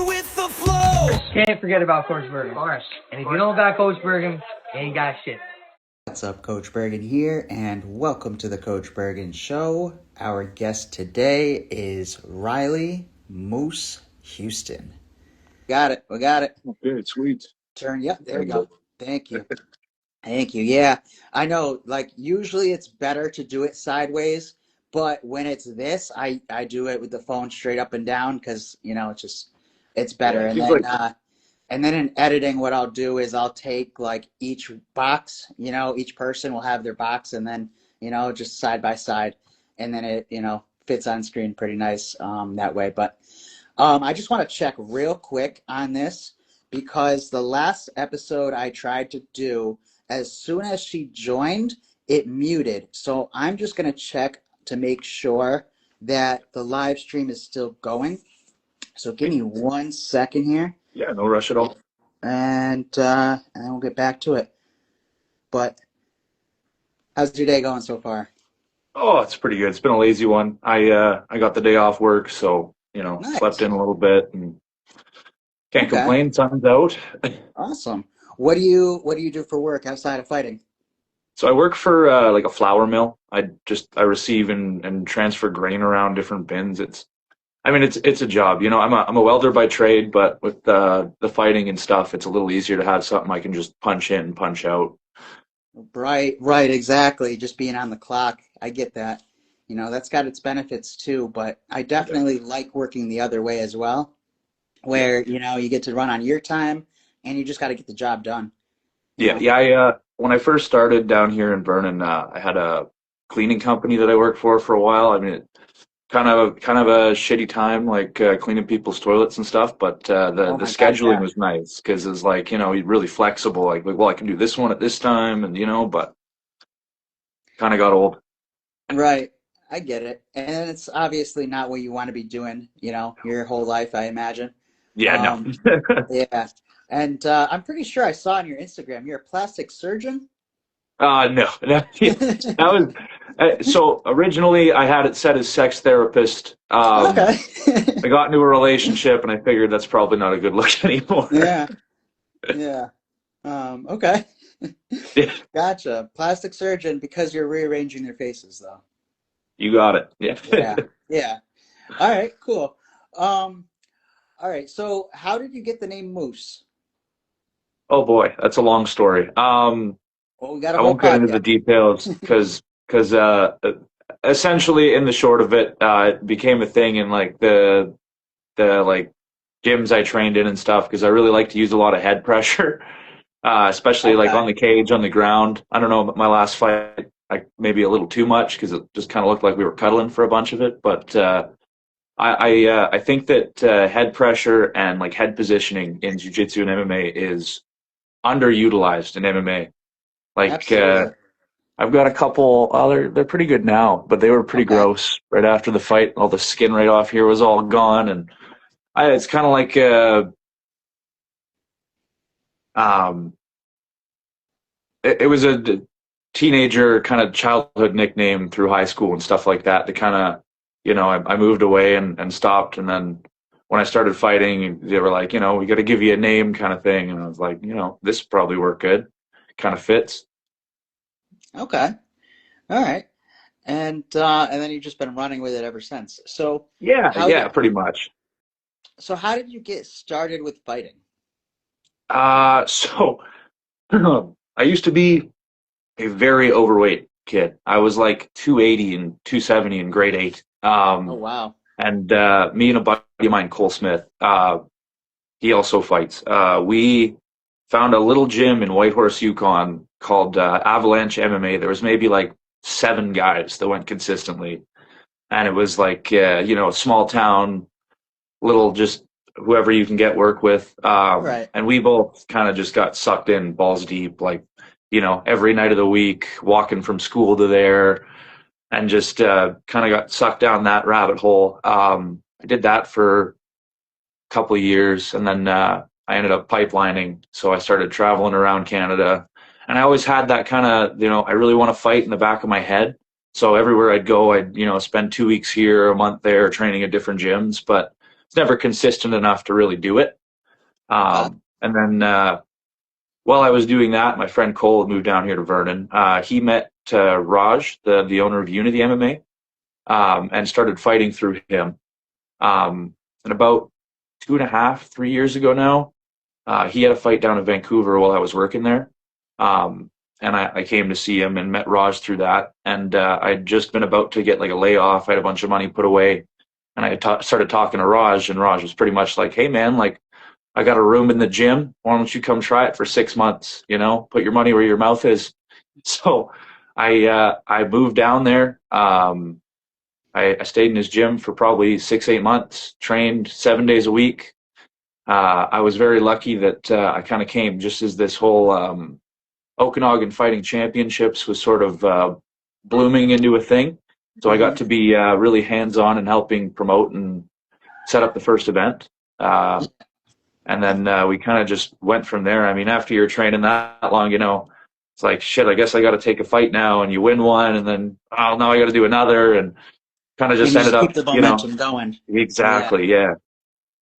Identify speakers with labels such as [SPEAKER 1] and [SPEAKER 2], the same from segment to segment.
[SPEAKER 1] with the flow.
[SPEAKER 2] Can't forget about Coach Bergen. Of course. And if you don't got Coach Bergen, you ain't got shit.
[SPEAKER 3] What's up, Coach Bergen here, and welcome to the Coach Bergen Show. Our guest today is Riley Moose Huston. Got it. We got it.
[SPEAKER 4] Okay, sweet.
[SPEAKER 3] Yep, there we go. Thank you. Thank you. Yeah, I know, like, usually it's better to do it sideways, but when it's this, I do it with the phone straight up and down because, it's better. And then in editing, what I'll do is I'll take like each box, each person will have their box and then, just side by side. And then it, fits on screen pretty nice that way. But I just want to check real quick on this because the last episode I tried to do, as soon as she joined, it muted. So I'm just going to check to make sure that the live stream is still going. So give me 1 second here.
[SPEAKER 4] Yeah, no rush at all.
[SPEAKER 3] And then we'll get back to it. But how's your day going so far?
[SPEAKER 4] Oh, it's pretty good. It's been a lazy one. I got the day off work, so
[SPEAKER 3] Nice.
[SPEAKER 4] slept in a little bit and can't complain. Sun's out.
[SPEAKER 3] Awesome. What do you do for work outside of fighting?
[SPEAKER 4] So I work for like a flour mill. I receive and transfer grain around different bins. It's a job. I'm a welder by trade, but with the fighting and stuff, it's a little easier to have something I can just punch in and punch out.
[SPEAKER 3] Right, exactly. Just being on the clock. I get that. That's got its benefits too, but I definitely like working the other way as well, where, you get to run on your time and you just got to get the job done.
[SPEAKER 4] Yeah. When I first started down here in Bergen, I had a cleaning company that I worked for a while. Kind of a shitty time, like cleaning people's toilets and stuff. But the scheduling was nice because it's like, really flexible. Like, well, I can do this one at this time, and but kind of got old.
[SPEAKER 3] Right, I get it, and it's obviously not what you want to be doing, your whole life, I imagine.
[SPEAKER 4] Yeah, no.
[SPEAKER 3] Yeah, and I'm pretty sure I saw on your Instagram you're a plastic surgeon.
[SPEAKER 4] No. That was so originally I had it set as sex therapist.
[SPEAKER 3] Okay.
[SPEAKER 4] I got into a relationship and I figured that's probably not a good look anymore.
[SPEAKER 3] Yeah. Okay.
[SPEAKER 4] Yeah.
[SPEAKER 3] Gotcha. Plastic surgeon because you're rearranging their faces, though.
[SPEAKER 4] You got it. Yeah.
[SPEAKER 3] Yeah. All right. Cool. All right. So, how did you get the name Moose?
[SPEAKER 4] Oh boy, that's a long story.
[SPEAKER 3] Well, we got a
[SPEAKER 4] I
[SPEAKER 3] whole
[SPEAKER 4] won't get into the
[SPEAKER 3] podcast.
[SPEAKER 4] details because essentially in the short of it, it became a thing in like the like gyms I trained in and stuff because I really like to use a lot of head pressure, especially like on the cage, on the ground. I don't know, but my last fight, maybe a little too much because it just kind of looked like we were cuddling for a bunch of it. But I think that head pressure and like head positioning in jiu-jitsu and MMA is underutilized in MMA. Like I've got a couple. They're pretty good now, but they were pretty gross right after the fight. All the skin right off here was all gone, and it's kind of like it was a teenager kind of childhood nickname through high school and stuff like that. To kind of I moved away and stopped, and then when I started fighting, they were like, we got to give you a name kind of thing, and I was like, this probably work good, kind of fits.
[SPEAKER 3] Okay. All right. And then you've just been running with it ever since. So
[SPEAKER 4] Pretty much.
[SPEAKER 3] So how did you get started with fighting?
[SPEAKER 4] So I used to be a very overweight kid. I was like 280 and 270 in grade 8.
[SPEAKER 3] Oh wow.
[SPEAKER 4] And me and a buddy of mine, Cole Smith, he also fights. We found a little gym in Whitehorse, Yukon called Avalanche MMA. There was maybe like 7 guys that went consistently. And it was like, a small town, little just whoever you can get work with.
[SPEAKER 3] Right.
[SPEAKER 4] And we both kind of just got sucked in balls deep, like, every night of the week, walking from school to there, and just kind of got sucked down that rabbit hole. I did that for a couple of years, and then I ended up pipelining. So I started traveling around Canada, and I always had that kind of, I really want to fight in the back of my head. So everywhere I'd go, I'd, spend 2 weeks here, a month there, training at different gyms. But it's never consistent enough to really do it.
[SPEAKER 3] Okay.
[SPEAKER 4] And then while I was doing that, my friend Cole had moved down here to Vernon. He met Raj, the owner of Unity MMA, and started fighting through him. And about 2.5, 3 years ago now, he had a fight down in Vancouver while I was working there. And I came to see him and met Raj through that. And I'd just been about to get like a layoff. I had a bunch of money put away. And I had started talking to Raj, and Raj was pretty much like, hey, man, like, I got a room in the gym. Why don't you come try it for 6 months? You know, put your money where your mouth is. So I moved down there. I stayed in his gym for probably 6, 8 months, trained 7 days a week. I was very lucky that I kind of came just as this whole Okanagan Fighting Championships was sort of blooming into a thing. So I got to be really hands-on in helping promote and set up the first event. And then we kind of just went from there. I mean, after you're training that long, you know, it's like, shit, I guess I got to take a fight now. And you win one, and then, oh, now I got to do another. And kind of just ended up,
[SPEAKER 3] keep the
[SPEAKER 4] you know.
[SPEAKER 3] momentum going.
[SPEAKER 4] Exactly, yeah.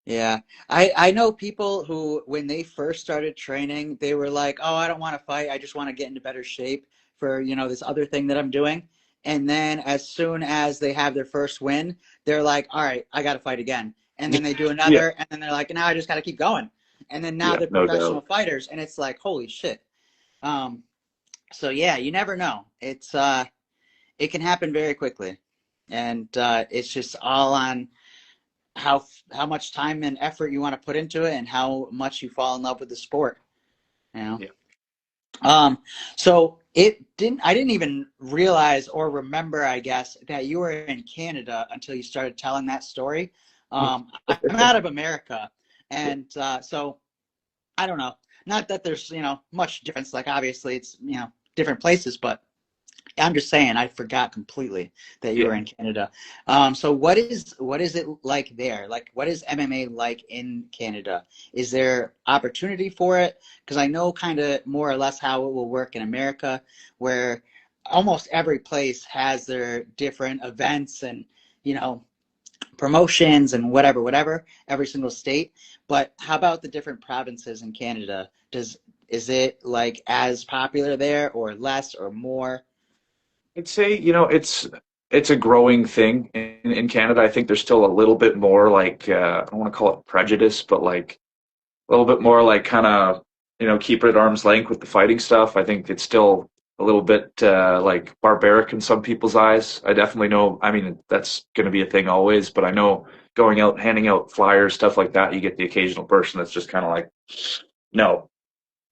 [SPEAKER 3] Yeah. I know people who, when they first started training, they were like, oh, I don't want to fight. I just want to get into better shape for, you know, this other thing that I'm doing. And then as soon as they have their first win, they're like, all right, I got to fight again. And then they do another, and then they're like, now I just got to keep going. And then now they're professional fighters, and it's like, holy shit. So yeah, you never know. It's it can happen very quickly, and it's just all on how much time and effort you want to put into it, and how much you fall in love with the sport. You know.
[SPEAKER 4] Yeah.
[SPEAKER 3] So I didn't even realize or remember, I guess, that you were in Canada until you started telling that story. I'm out of America, and so I don't know. Not that there's, you know, much difference. Like, obviously it's, you know, different places, but I'm just saying I forgot completely that you were in Canada. So what is it like there? Like, what is MMA like in Canada? Is there opportunity for it? Because I know kind of more or less how it will work in America, where almost every place has their different events and, you know, promotions and whatever, every single state. But how about the different provinces in Canada? Is it like as popular there, or less, or more?
[SPEAKER 4] I'd say, you know, it's a growing thing in Canada. I think there's still a little bit more like I don't want to call it prejudice, but like a little bit more like kind of, you know, keep it at arm's length with the fighting stuff. I think it's still a little bit like barbaric in some people's eyes. I definitely know. I mean, that's going to be a thing always, but I know going out, handing out flyers, stuff like that, you get the occasional person that's just kind of like, no,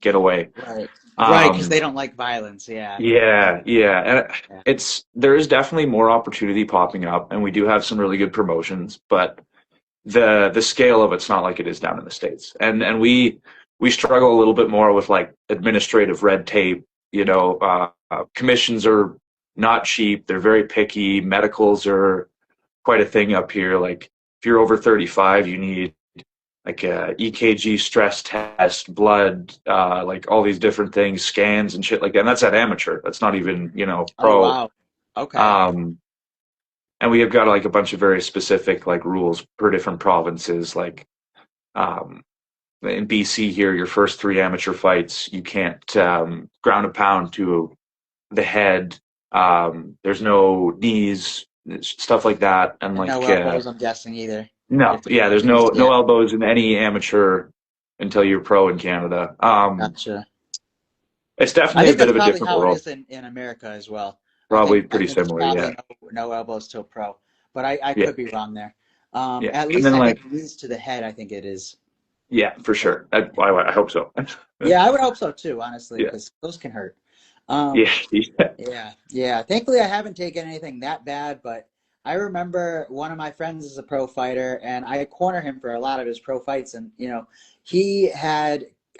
[SPEAKER 4] get away.
[SPEAKER 3] Right. Right, because they don't like violence. Yeah.
[SPEAKER 4] Yeah, yeah. And there is definitely more opportunity popping up, and we do have some really good promotions, but the scale of it's not like it is down in the States. And we struggle a little bit more with like administrative red tape, you know, commissions are not cheap, they're very picky, medicals are quite a thing up here. Like if you're over 35, you need like a EKG stress test, blood, like all these different things, scans and shit like that. And that's at amateur. That's not even, you know, pro.
[SPEAKER 3] Oh, wow. Okay.
[SPEAKER 4] And we have got like a bunch of very specific like rules per different provinces. Like in BC here, your first 3 amateur fights, you can't ground a pound to the head. There's no knees, stuff like that. And like
[SPEAKER 3] no elbows, I'm guessing, either.
[SPEAKER 4] No, yeah, there's no elbows in any amateur until you're pro in Canada.
[SPEAKER 3] Gotcha.
[SPEAKER 4] It's definitely a bit of a different world.
[SPEAKER 3] How it is in America as well.
[SPEAKER 4] Probably pretty similar, yeah.
[SPEAKER 3] No elbows till pro, but I could be wrong there. At least
[SPEAKER 4] then,
[SPEAKER 3] I
[SPEAKER 4] like,
[SPEAKER 3] think knees to the head, I think it is.
[SPEAKER 4] Yeah, for sure. I hope so.
[SPEAKER 3] Yeah, I would hope so too, honestly, because those can hurt. Yeah. Thankfully, I haven't taken anything that bad, but I remember one of my friends is a pro fighter, and I corner him for a lot of his pro fights. And, you know,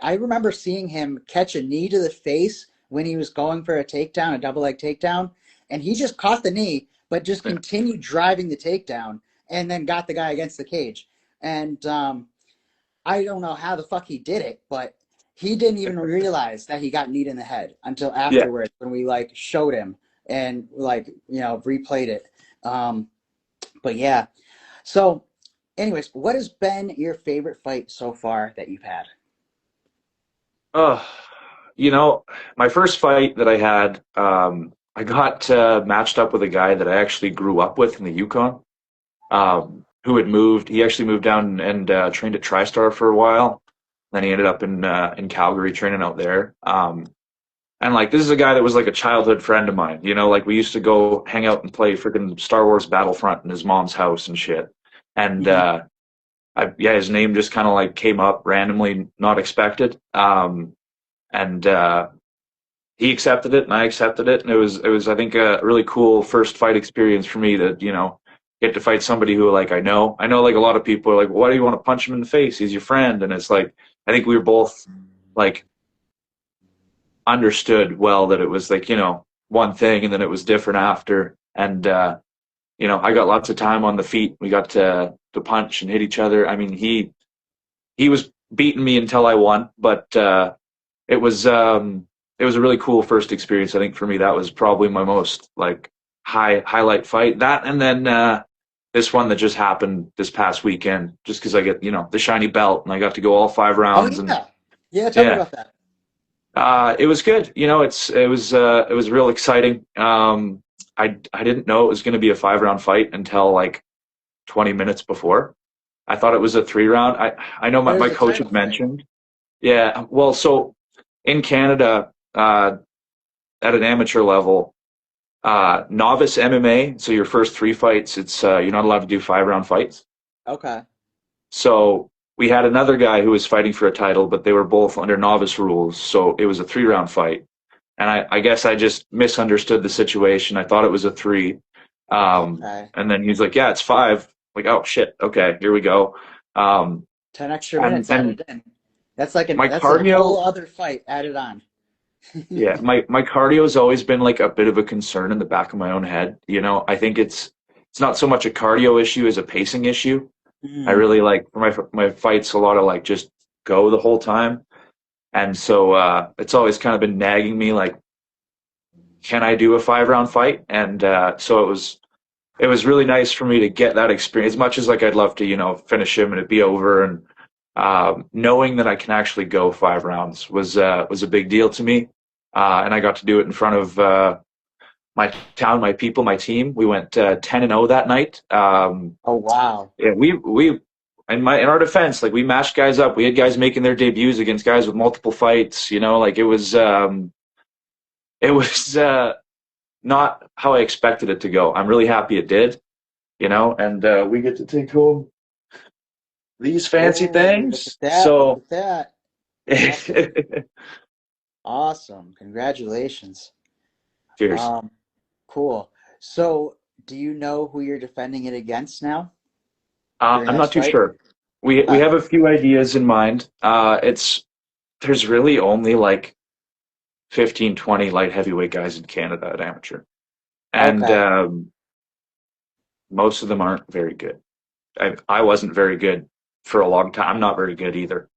[SPEAKER 3] I remember seeing him catch a knee to the face when he was going for a takedown, a double leg takedown. And he just caught the knee, but just continued driving the takedown and then got the guy against the cage. And I don't know how the fuck he did it, but he didn't even realize that he got kneed in the head until afterwards when we like showed him and like, you know, replayed it. But yeah, so anyways, what has been your favorite fight so far that you've had?
[SPEAKER 4] Uh, you know, my first fight that I had, I got matched up with a guy that I actually grew up with in the Yukon, who had moved. He actually moved down and trained at TriStar for a while. Then he ended up in Calgary training out there. And like this is a guy that was like a childhood friend of mine. You know, like we used to go hang out and play freaking Star Wars Battlefront in his mom's house and shit. And
[SPEAKER 3] Mhm.
[SPEAKER 4] yeah, his name just kind of like came up randomly, not expected. And he accepted it, and I accepted it, and it was I think a really cool first fight experience for me to get to fight somebody who like I know like a lot of people are like, why do you want to punch him in the face? He's your friend, and it's like I think we were both like understood well that it was like one thing, and then it was different after, and I got lots of time on the feet. We got to punch and hit each other. I mean, he was beating me until I won, but it was it was a really cool first experience. I think for me that was probably my most like highlight fight. That and then this one that just happened this past weekend, just because I get the shiny belt and I got to go all 5 rounds.
[SPEAKER 3] Oh
[SPEAKER 4] And
[SPEAKER 3] yeah, yeah. Tell me
[SPEAKER 4] yeah,
[SPEAKER 3] about that.
[SPEAKER 4] it was good. It was real exciting. I didn't know it was going to be a 5 round fight until like 20 minutes before. I thought it was a 3 round. I know
[SPEAKER 3] But it
[SPEAKER 4] my
[SPEAKER 3] was a
[SPEAKER 4] coach
[SPEAKER 3] title
[SPEAKER 4] had
[SPEAKER 3] fight.
[SPEAKER 4] mentioned. Yeah, well, so in Canada, at an amateur level, novice MMA, so your first 3 fights, it's you're not allowed to do 5 round fights.
[SPEAKER 3] Okay.
[SPEAKER 4] So we had another guy who was fighting for a title, but they were both under novice rules, so it was a 3 round fight. And I guess I just misunderstood the situation. I thought it was a three.
[SPEAKER 3] Okay.
[SPEAKER 4] And then he's like, yeah, it's five. Like, oh shit, okay, here we go. Um,
[SPEAKER 3] 10 extra
[SPEAKER 4] and
[SPEAKER 3] minutes
[SPEAKER 4] and
[SPEAKER 3] added in. That's like
[SPEAKER 4] my
[SPEAKER 3] that's a whole
[SPEAKER 4] cardio,
[SPEAKER 3] other fight added on.
[SPEAKER 4] yeah, my cardio's always been like a bit of a concern in the back of my own head. I think it's not so much a cardio issue as a pacing issue. I
[SPEAKER 3] Mm.
[SPEAKER 4] really like for my fights a lot of like just go the whole time. And so it's always kind of been nagging me like, can I do a 5 round fight? And so it was really nice for me to get that experience. As much as like I'd love to, finish him and it be over, and knowing that I can actually go 5 rounds was a big deal to me. And I got to do it in front of my town, my people, my team. We went 10-0 that night.
[SPEAKER 3] Oh wow.
[SPEAKER 4] Yeah, we in our defense, like we matched guys up. We had guys making their debuts against guys with multiple fights. Like it was not how I expected it to go. I'm really happy it did. And we get to take home these fancy
[SPEAKER 3] Oh, look
[SPEAKER 4] things.
[SPEAKER 3] at that. Look
[SPEAKER 4] So,
[SPEAKER 3] at that. Awesome. Awesome. Congratulations.
[SPEAKER 4] cheers.
[SPEAKER 3] Um, cool. So, do you know who you're defending it against now for your
[SPEAKER 4] I'm not
[SPEAKER 3] next
[SPEAKER 4] too
[SPEAKER 3] fight?
[SPEAKER 4] sure. We
[SPEAKER 3] Okay.
[SPEAKER 4] have a few ideas in mind. There's really only like 15, 20 light heavyweight guys in Canada at amateur, and
[SPEAKER 3] Okay.
[SPEAKER 4] most of them aren't very good. I wasn't very good for a long time. I'm not very good either.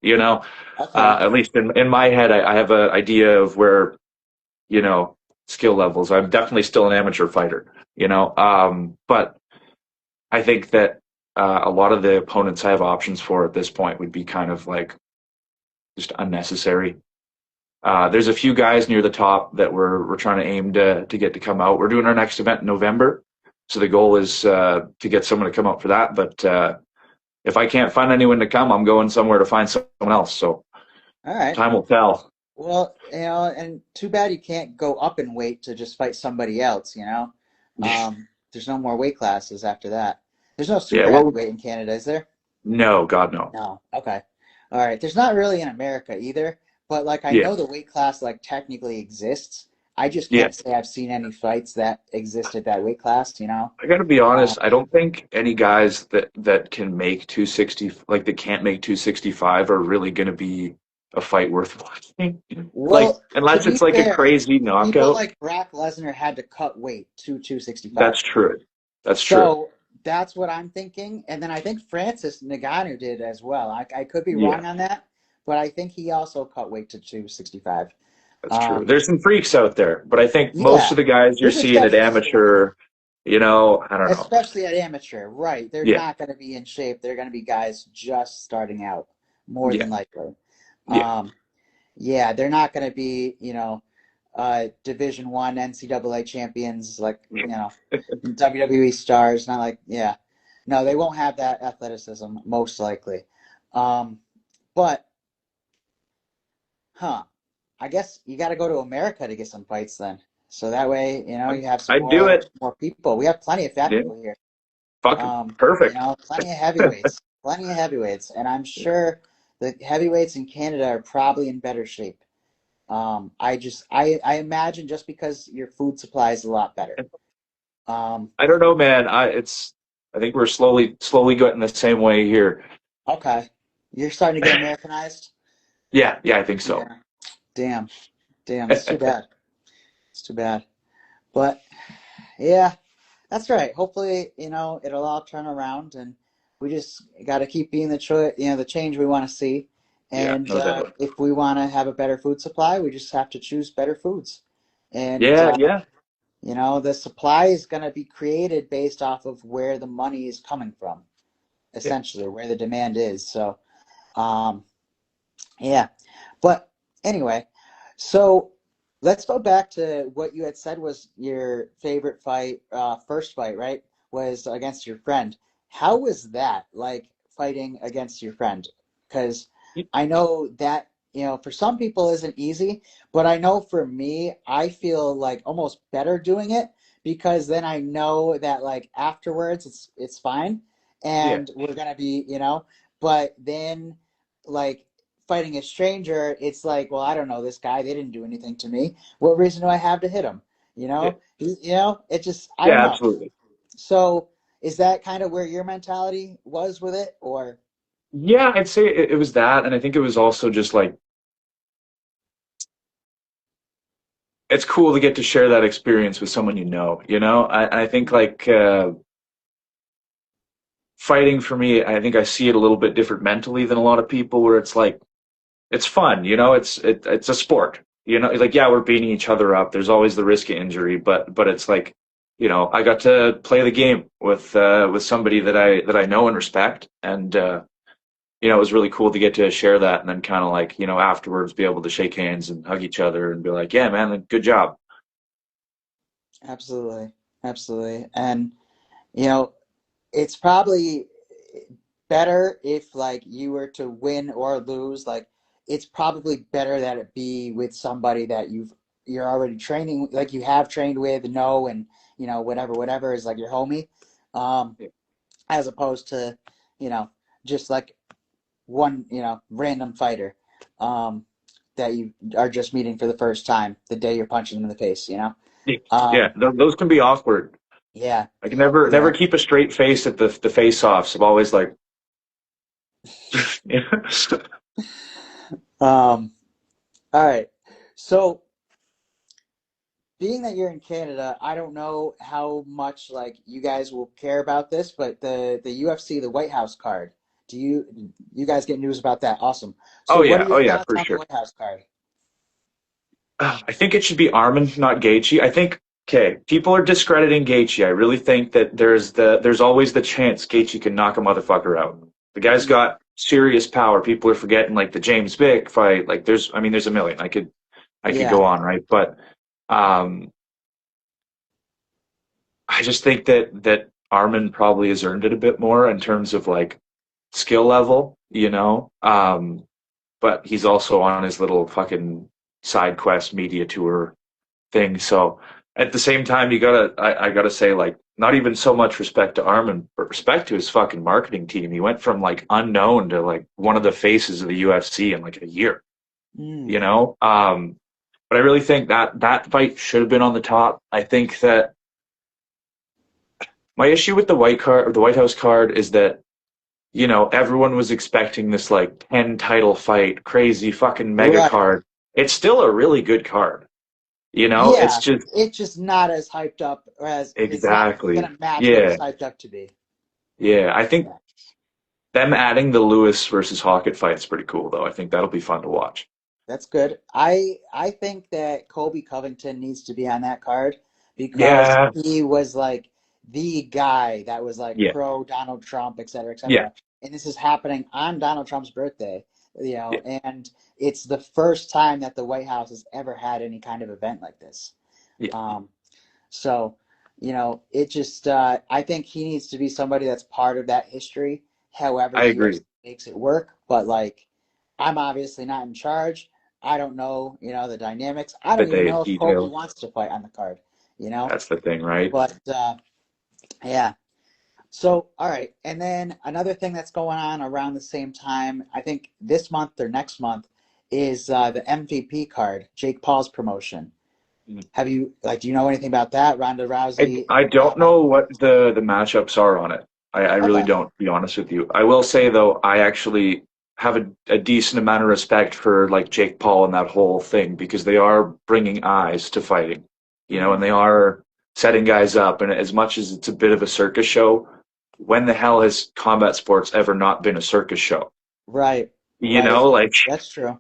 [SPEAKER 3] Okay.
[SPEAKER 4] At least in my head, I have an idea of where you know skill levels. I'm definitely still an amateur fighter. But I think that a lot of the opponents I have options for at this point would be kind of like just unnecessary. There's a few guys near the top that we're trying to aim to get to come out. We're doing our next event in November, so the goal is to get someone to come out for that. But if I can't find anyone to come, I'm going somewhere to find someone else. So
[SPEAKER 3] All right.
[SPEAKER 4] time will tell.
[SPEAKER 3] Well, and too bad you can't go up in weight to just fight somebody else. There's no more weight classes after that. There's no
[SPEAKER 4] Yeah,
[SPEAKER 3] super
[SPEAKER 4] well,
[SPEAKER 3] heavyweight in Canada, is there?
[SPEAKER 4] no, God, no.
[SPEAKER 3] No. Okay. All right. There's not really in America either, but like I
[SPEAKER 4] Yeah,
[SPEAKER 3] know the weight class like technically exists. I just
[SPEAKER 4] yeah.
[SPEAKER 3] can't say I've seen any fights that exist at that weight class.
[SPEAKER 4] I got to be
[SPEAKER 3] Uh,
[SPEAKER 4] honest. I don't think any guys that can make 260, like they can't make 265, are really going to be a fight worth watching. Like
[SPEAKER 3] well, to
[SPEAKER 4] unless
[SPEAKER 3] be
[SPEAKER 4] it's like a
[SPEAKER 3] fair,
[SPEAKER 4] crazy
[SPEAKER 3] people
[SPEAKER 4] knockout.
[SPEAKER 3] like Brock Lesnar had to cut weight to 265.
[SPEAKER 4] That's true. That's true.
[SPEAKER 3] So that's what I'm thinking. And then I think Francis Ngannou did as well. I could be
[SPEAKER 4] Yeah,
[SPEAKER 3] wrong on that, but I think he also cut weight to 265.
[SPEAKER 4] that's true.
[SPEAKER 3] Um,
[SPEAKER 4] There's some freaks out there, but I think most
[SPEAKER 3] yeah,
[SPEAKER 4] of the guys you're
[SPEAKER 3] there's
[SPEAKER 4] seeing at
[SPEAKER 3] exceptions to the rule.
[SPEAKER 4] amateur You know, I don't know.
[SPEAKER 3] Especially at amateur, right? They're
[SPEAKER 4] Yeah,
[SPEAKER 3] not going to be in shape. They're going to be guys just starting out, more
[SPEAKER 4] yeah,
[SPEAKER 3] than likely.
[SPEAKER 4] yeah.
[SPEAKER 3] Um, yeah, they're not going to be, Division One NCAA champions, like, WWE stars. Not like, yeah, no, they won't have that athleticism, most likely. But, huh? I guess you got to go to America to get some fights then. So that way, you have some
[SPEAKER 4] I'd do it.
[SPEAKER 3] more people. We have plenty of fat
[SPEAKER 4] Yeah,
[SPEAKER 3] people here.
[SPEAKER 4] fucking perfect.
[SPEAKER 3] Plenty of heavyweights, and I'm sure the heavyweights in Canada are probably in better shape. I imagine just because your food supply is a lot better. Um,
[SPEAKER 4] I don't know, man. I think we're slowly getting the same way here.
[SPEAKER 3] okay, you're starting to get Americanized.
[SPEAKER 4] Yeah, yeah, I think so.
[SPEAKER 3] Yeah, damn, it's too bad. It's too bad, but yeah, that's right. Hopefully, it'll all turn around, and we just got to keep being the change we want to see.
[SPEAKER 4] Yeah,
[SPEAKER 3] And
[SPEAKER 4] no doubt.
[SPEAKER 3] if we want to have a better food supply, we just have to choose better foods. And
[SPEAKER 4] Yeah, yeah,
[SPEAKER 3] the supply is going to be created based off of where the money is coming from,
[SPEAKER 4] yeah.
[SPEAKER 3] essentially, where the demand is. So, um, yeah. But anyway, so let's go back to what you had said was your favorite fight, first fight, right? Was against your friend. How was that like fighting against your friend? Because I know that, for some people isn't easy, but I know for me, I feel like almost better doing it because then I know that like afterwards it's fine
[SPEAKER 4] Yeah.
[SPEAKER 3] and we're gonna be, but then like fighting a stranger, it's like, well, I don't know this guy. They didn't do anything to me. What reason do I have to hit him?
[SPEAKER 4] Yeah,
[SPEAKER 3] It just, I don't
[SPEAKER 4] yeah,
[SPEAKER 3] know.
[SPEAKER 4] absolutely.
[SPEAKER 3] So is that kind of where your mentality was with it, or?
[SPEAKER 4] Yeah, I'd say it was that, and I think it was also just like it's cool to get to share that experience with someone you know. You know, I think like fighting for me, I think I see it a little bit different mentally than a lot of people, where it's like it's fun. You know, it's a sport. You know, like yeah, we're beating each other up. There's always the risk of injury, but it's like I got to play the game with somebody that I know and respect, and it was really cool to get to share that and then kind of like, afterwards be able to shake hands and hug each other and be like, yeah, man, like, good job.
[SPEAKER 3] Absolutely, absolutely. And you know, it's probably better if like you were to win or lose. Like it's probably better that it be with somebody that you're already training, like you have trained with, know, and whatever is like your homie, um,
[SPEAKER 4] Yeah.
[SPEAKER 3] as opposed to you know just like one random fighter, um, that you are just meeting for the first time the day you're punching them in the face.
[SPEAKER 4] Yeah,
[SPEAKER 3] Um,
[SPEAKER 4] those can be awkward.
[SPEAKER 3] yeah,
[SPEAKER 4] I can never
[SPEAKER 3] yeah.
[SPEAKER 4] keep a straight face at the face offs. I'm always like, you know?
[SPEAKER 3] All right. So being that you're in Canada, I don't know how much like you guys will care about this, but the UFC, the White House card. Do you guys get news about that? Awesome. So what are
[SPEAKER 4] Oh
[SPEAKER 3] your
[SPEAKER 4] yeah,
[SPEAKER 3] thoughts
[SPEAKER 4] for
[SPEAKER 3] on the
[SPEAKER 4] sure.
[SPEAKER 3] White House card?
[SPEAKER 4] I think it should be Armin, not Gaethje. I think okay, people are discrediting Gaethje. I really think that there's always the chance Gaethje can knock a motherfucker out. The guy's
[SPEAKER 3] Mm,
[SPEAKER 4] got serious power. People are forgetting like the James Vick fight. Like there's a million. I could
[SPEAKER 3] yeah.
[SPEAKER 4] go on, right? But um, I just think that Armin probably has earned it a bit more in terms of like skill level, but he's also on his little fucking side quest media tour thing. So at the same time, I gotta say, like, not even so much respect to Armin, but respect to his fucking marketing team. He went from like unknown to like one of the faces of the UFC in like a year,
[SPEAKER 3] Mm,
[SPEAKER 4] you know. But I really think that fight should have been on the top. I think that my issue with the White House card is that everyone was expecting this like 10 title fight, crazy fucking mega
[SPEAKER 3] right.
[SPEAKER 4] card. It's still a really good card. It's
[SPEAKER 3] Yeah.
[SPEAKER 4] just
[SPEAKER 3] It's just not as hyped up, or as it's not
[SPEAKER 4] exactly.
[SPEAKER 3] gonna match what it's
[SPEAKER 4] Yeah.
[SPEAKER 3] hyped up to be.
[SPEAKER 4] Yeah. I think
[SPEAKER 3] Yeah.
[SPEAKER 4] them adding the Lewis versus Hockett fight is pretty cool though. I think that'll be fun to watch.
[SPEAKER 3] That's good. I think that Kobe Covington needs to be on that card because
[SPEAKER 4] Yeah.
[SPEAKER 3] he was like the guy that was like
[SPEAKER 4] Yeah.
[SPEAKER 3] pro Donald Trump, et cetera, et
[SPEAKER 4] Yeah.
[SPEAKER 3] cetera. And this is happening on Donald Trump's birthday,
[SPEAKER 4] Yeah.
[SPEAKER 3] and it's the first time that the White House has ever had any kind of event like this.
[SPEAKER 4] Yeah.
[SPEAKER 3] Um, so, it just, I think he needs to be somebody that's part of that history, however
[SPEAKER 4] I
[SPEAKER 3] the
[SPEAKER 4] agree.
[SPEAKER 3] UFC makes it work. But, like, I'm obviously not in charge. I don't know, the dynamics. I
[SPEAKER 4] The
[SPEAKER 3] don't even
[SPEAKER 4] day
[SPEAKER 3] know
[SPEAKER 4] of
[SPEAKER 3] if Kobe
[SPEAKER 4] details.
[SPEAKER 3] wants to fight on the card, you know?
[SPEAKER 4] That's the thing, right?
[SPEAKER 3] But, yeah. So, all right. And then another thing that's going on around the same time, I think this month or next month, is the MVP card, Jake Paul's promotion. Do you know anything about that? Ronda Rousey.
[SPEAKER 4] I don't know what the matchups are on it. I really
[SPEAKER 3] Okay.
[SPEAKER 4] don't, to be honest with you. I will say though, I actually have a decent amount of respect for like Jake Paul and that whole thing because they are bringing eyes to fighting, and they are setting guys up. And as much as it's a bit of a circus show, when the hell has combat sports ever not been a circus show?
[SPEAKER 3] Right.
[SPEAKER 4] You
[SPEAKER 3] Right.
[SPEAKER 4] know, like
[SPEAKER 3] That's true.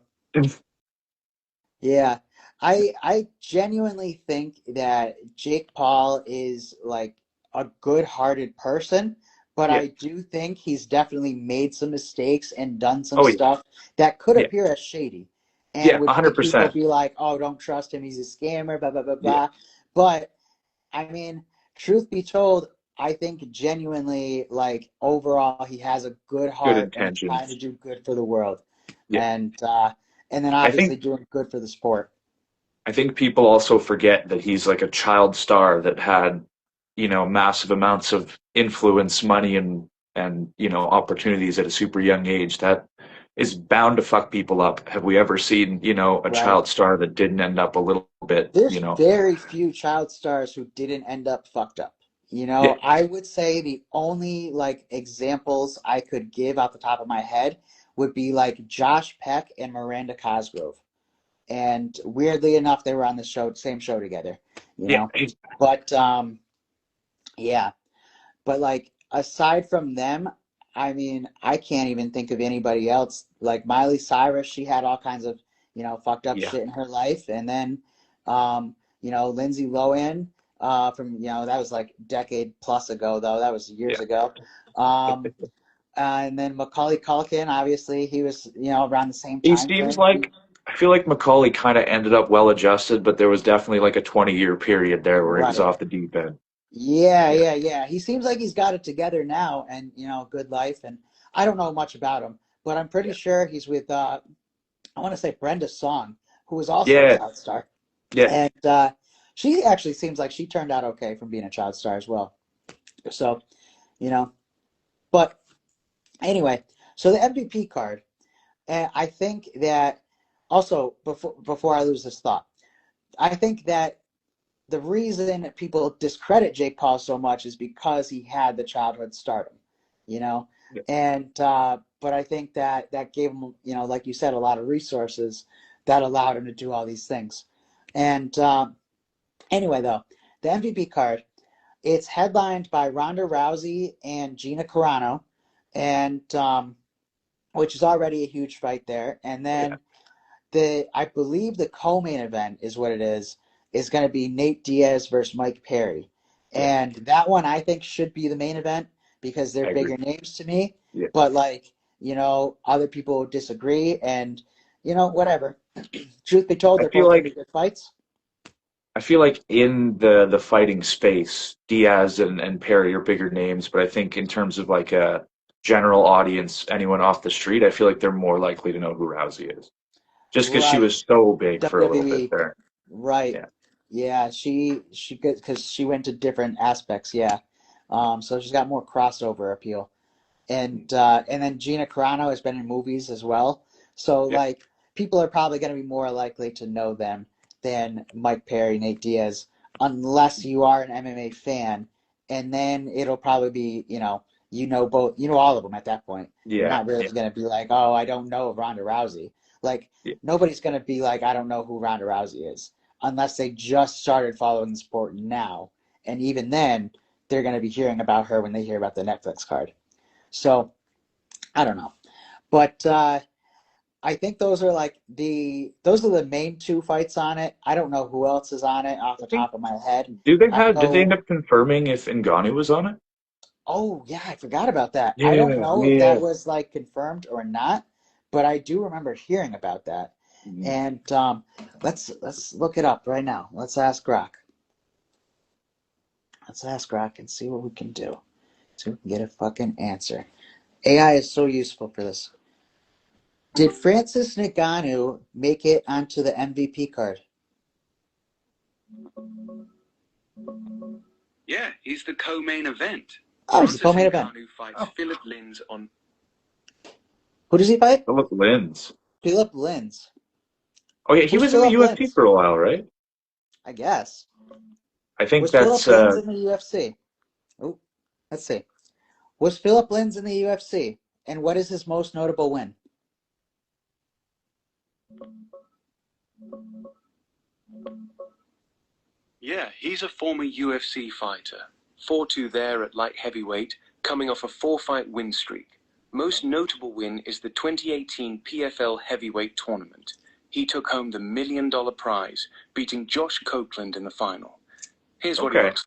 [SPEAKER 3] Yeah. I genuinely think that Jake Paul is like a good-hearted person, but
[SPEAKER 4] yeah,
[SPEAKER 3] I do think he's definitely made some mistakes and done some
[SPEAKER 4] oh yeah,
[SPEAKER 3] stuff that could
[SPEAKER 4] yeah,
[SPEAKER 3] appear as shady and
[SPEAKER 4] yeah,
[SPEAKER 3] would make people
[SPEAKER 4] 100%.
[SPEAKER 3] be like, "Oh, don't trust him. He's a scammer, blah blah blah
[SPEAKER 4] Yeah,
[SPEAKER 3] blah." But I mean, truth be told, I think genuinely, like overall, he has a good
[SPEAKER 4] good
[SPEAKER 3] heart and he's trying to
[SPEAKER 4] intentions.
[SPEAKER 3] do good for the world,
[SPEAKER 4] Yeah,
[SPEAKER 3] and and then
[SPEAKER 4] I
[SPEAKER 3] obviously
[SPEAKER 4] think
[SPEAKER 3] doing good for the sport.
[SPEAKER 4] I think people also forget that he's like a child star that had, massive amounts of influence, money, and opportunities at a super young age. That is bound to fuck people up. Have we ever seen, a
[SPEAKER 3] Right.
[SPEAKER 4] child star that didn't end up a little bit,
[SPEAKER 3] There's very few child stars who didn't end up fucked up.
[SPEAKER 4] Yeah,
[SPEAKER 3] I would say the only like examples I could give off the top of my head would be like Josh Peck and Miranda Cosgrove. And weirdly enough, they were on the same show together, you
[SPEAKER 4] yeah,
[SPEAKER 3] know. But yeah, but like aside from them, I mean, I can't even think of anybody else. Like Miley Cyrus, she had all kinds of, fucked up
[SPEAKER 4] yeah,
[SPEAKER 3] shit in her life. And then, Lindsay Lohan, from, that was like decade plus ago, though. That was years
[SPEAKER 4] yeah.
[SPEAKER 3] ago. Um, and then Macaulay Culkin, obviously, he was, around the same
[SPEAKER 4] He
[SPEAKER 3] time
[SPEAKER 4] seems
[SPEAKER 3] frame.
[SPEAKER 4] like I feel like Macaulay kind of ended up well adjusted, but there was definitely like a 20-year period there where he was
[SPEAKER 3] Right.
[SPEAKER 4] off the deep end.
[SPEAKER 3] Yeah,
[SPEAKER 4] Yeah,
[SPEAKER 3] yeah, yeah. He seems like he's got it together now and, good life. And I don't know much about him, but I'm pretty
[SPEAKER 4] yeah,
[SPEAKER 3] sure he's with, I want to say Brenda Song, who was also a
[SPEAKER 4] yeah,
[SPEAKER 3] child star.
[SPEAKER 4] yeah.
[SPEAKER 3] And she actually seems like she turned out okay from being a child star as well. So, you know, but anyway, so the MVP card, and I think that also before I lose this thought, I think that the reason people discredit Jake Paul so much is because he had the childhood stardom, you know,
[SPEAKER 4] Yeah.
[SPEAKER 3] and but I think that gave him, like you said, a lot of resources that allowed him to do all these things. And anyway, though, the MVP card, it's headlined by Ronda Rousey and Gina Carano, and which is already a huge fight there. And
[SPEAKER 4] Yeah.
[SPEAKER 3] then I believe the co-main event is what it is going to be Nate Diaz versus Mike Perry.
[SPEAKER 4] Yeah,
[SPEAKER 3] And that one I think should be the main event because they're
[SPEAKER 4] I agree.
[SPEAKER 3] bigger names to me.
[SPEAKER 4] Yeah.
[SPEAKER 3] But like, other people disagree and whatever. Truth be told,
[SPEAKER 4] I
[SPEAKER 3] they're
[SPEAKER 4] feel
[SPEAKER 3] both going to
[SPEAKER 4] like
[SPEAKER 3] be good fights.
[SPEAKER 4] I feel like in the fighting space, Diaz and Perry are bigger names, but I think in terms of like a general audience, anyone off the street, I feel like they're more likely to know who Rousey is. Just because she
[SPEAKER 3] Right.
[SPEAKER 4] was so big for a little bit
[SPEAKER 3] WWE.
[SPEAKER 4] there.
[SPEAKER 3] Right.
[SPEAKER 4] Yeah.
[SPEAKER 3] Yeah, she good because she went to different aspects, yeah. So she's got more crossover appeal. And then Gina Carano has been in movies as well. So
[SPEAKER 4] Yeah.
[SPEAKER 3] like people are probably going to be more likely to know them than Mike Perry, Nate Diaz, unless you are an MMA fan, and then it'll probably be both, all of them at that point. You're
[SPEAKER 4] Yeah.
[SPEAKER 3] not really
[SPEAKER 4] Yeah.
[SPEAKER 3] going to be like, oh, I don't know Ronda Rousey. Like
[SPEAKER 4] Yeah.
[SPEAKER 3] nobody's going to be like, I don't know who Ronda Rousey is, unless they just started following the sport now, and even then, they're going to be hearing about her when they hear about the Netflix card. So I don't know, but I think those are like those are the main two fights on it. I don't know who else is on it off
[SPEAKER 4] I
[SPEAKER 3] the
[SPEAKER 4] think
[SPEAKER 3] top of my head. I
[SPEAKER 4] did they end
[SPEAKER 3] know.
[SPEAKER 4] up confirming if Ngannou was on it?
[SPEAKER 3] Oh yeah, I forgot about that. I don't
[SPEAKER 4] Yeah,
[SPEAKER 3] know if
[SPEAKER 4] yeah.
[SPEAKER 3] that was like confirmed or not, but I do remember hearing about that.
[SPEAKER 4] Mhm.
[SPEAKER 3] And let's look it up right now. Let's ask Rock. Let's ask Rock and see what we can do so we can get a fucking answer. AI is so useful for this. Did Francis Ngannou make it onto the MVP card?
[SPEAKER 1] Yeah, he's the co-main event.
[SPEAKER 3] Oh, he's the
[SPEAKER 1] Francis
[SPEAKER 3] co-main event.
[SPEAKER 1] Ngannou fights
[SPEAKER 4] Oh,
[SPEAKER 1] Philip Lins on.
[SPEAKER 3] Who does he fight?
[SPEAKER 4] Philip Lins.
[SPEAKER 3] Philip Lins.
[SPEAKER 4] Oh yeah, he
[SPEAKER 3] Who's
[SPEAKER 4] was in the
[SPEAKER 3] Philip
[SPEAKER 4] UFC
[SPEAKER 3] Lins?
[SPEAKER 4] for a while, right?
[SPEAKER 3] I guess.
[SPEAKER 4] I think
[SPEAKER 3] Was Philip
[SPEAKER 4] that's
[SPEAKER 3] Lins in the UFC? Oh, let's see. Was Philip Lins in the UFC? And what is his most notable win?
[SPEAKER 1] Yeah, he's a former UFC fighter. 4-2 there at light heavyweight, coming off a 4-fight win streak. Most notable win is the 2018 PFL heavyweight tournament. He took home the $1 million prize, beating Josh Copeland in the final. Here's what he
[SPEAKER 4] okay.
[SPEAKER 1] looks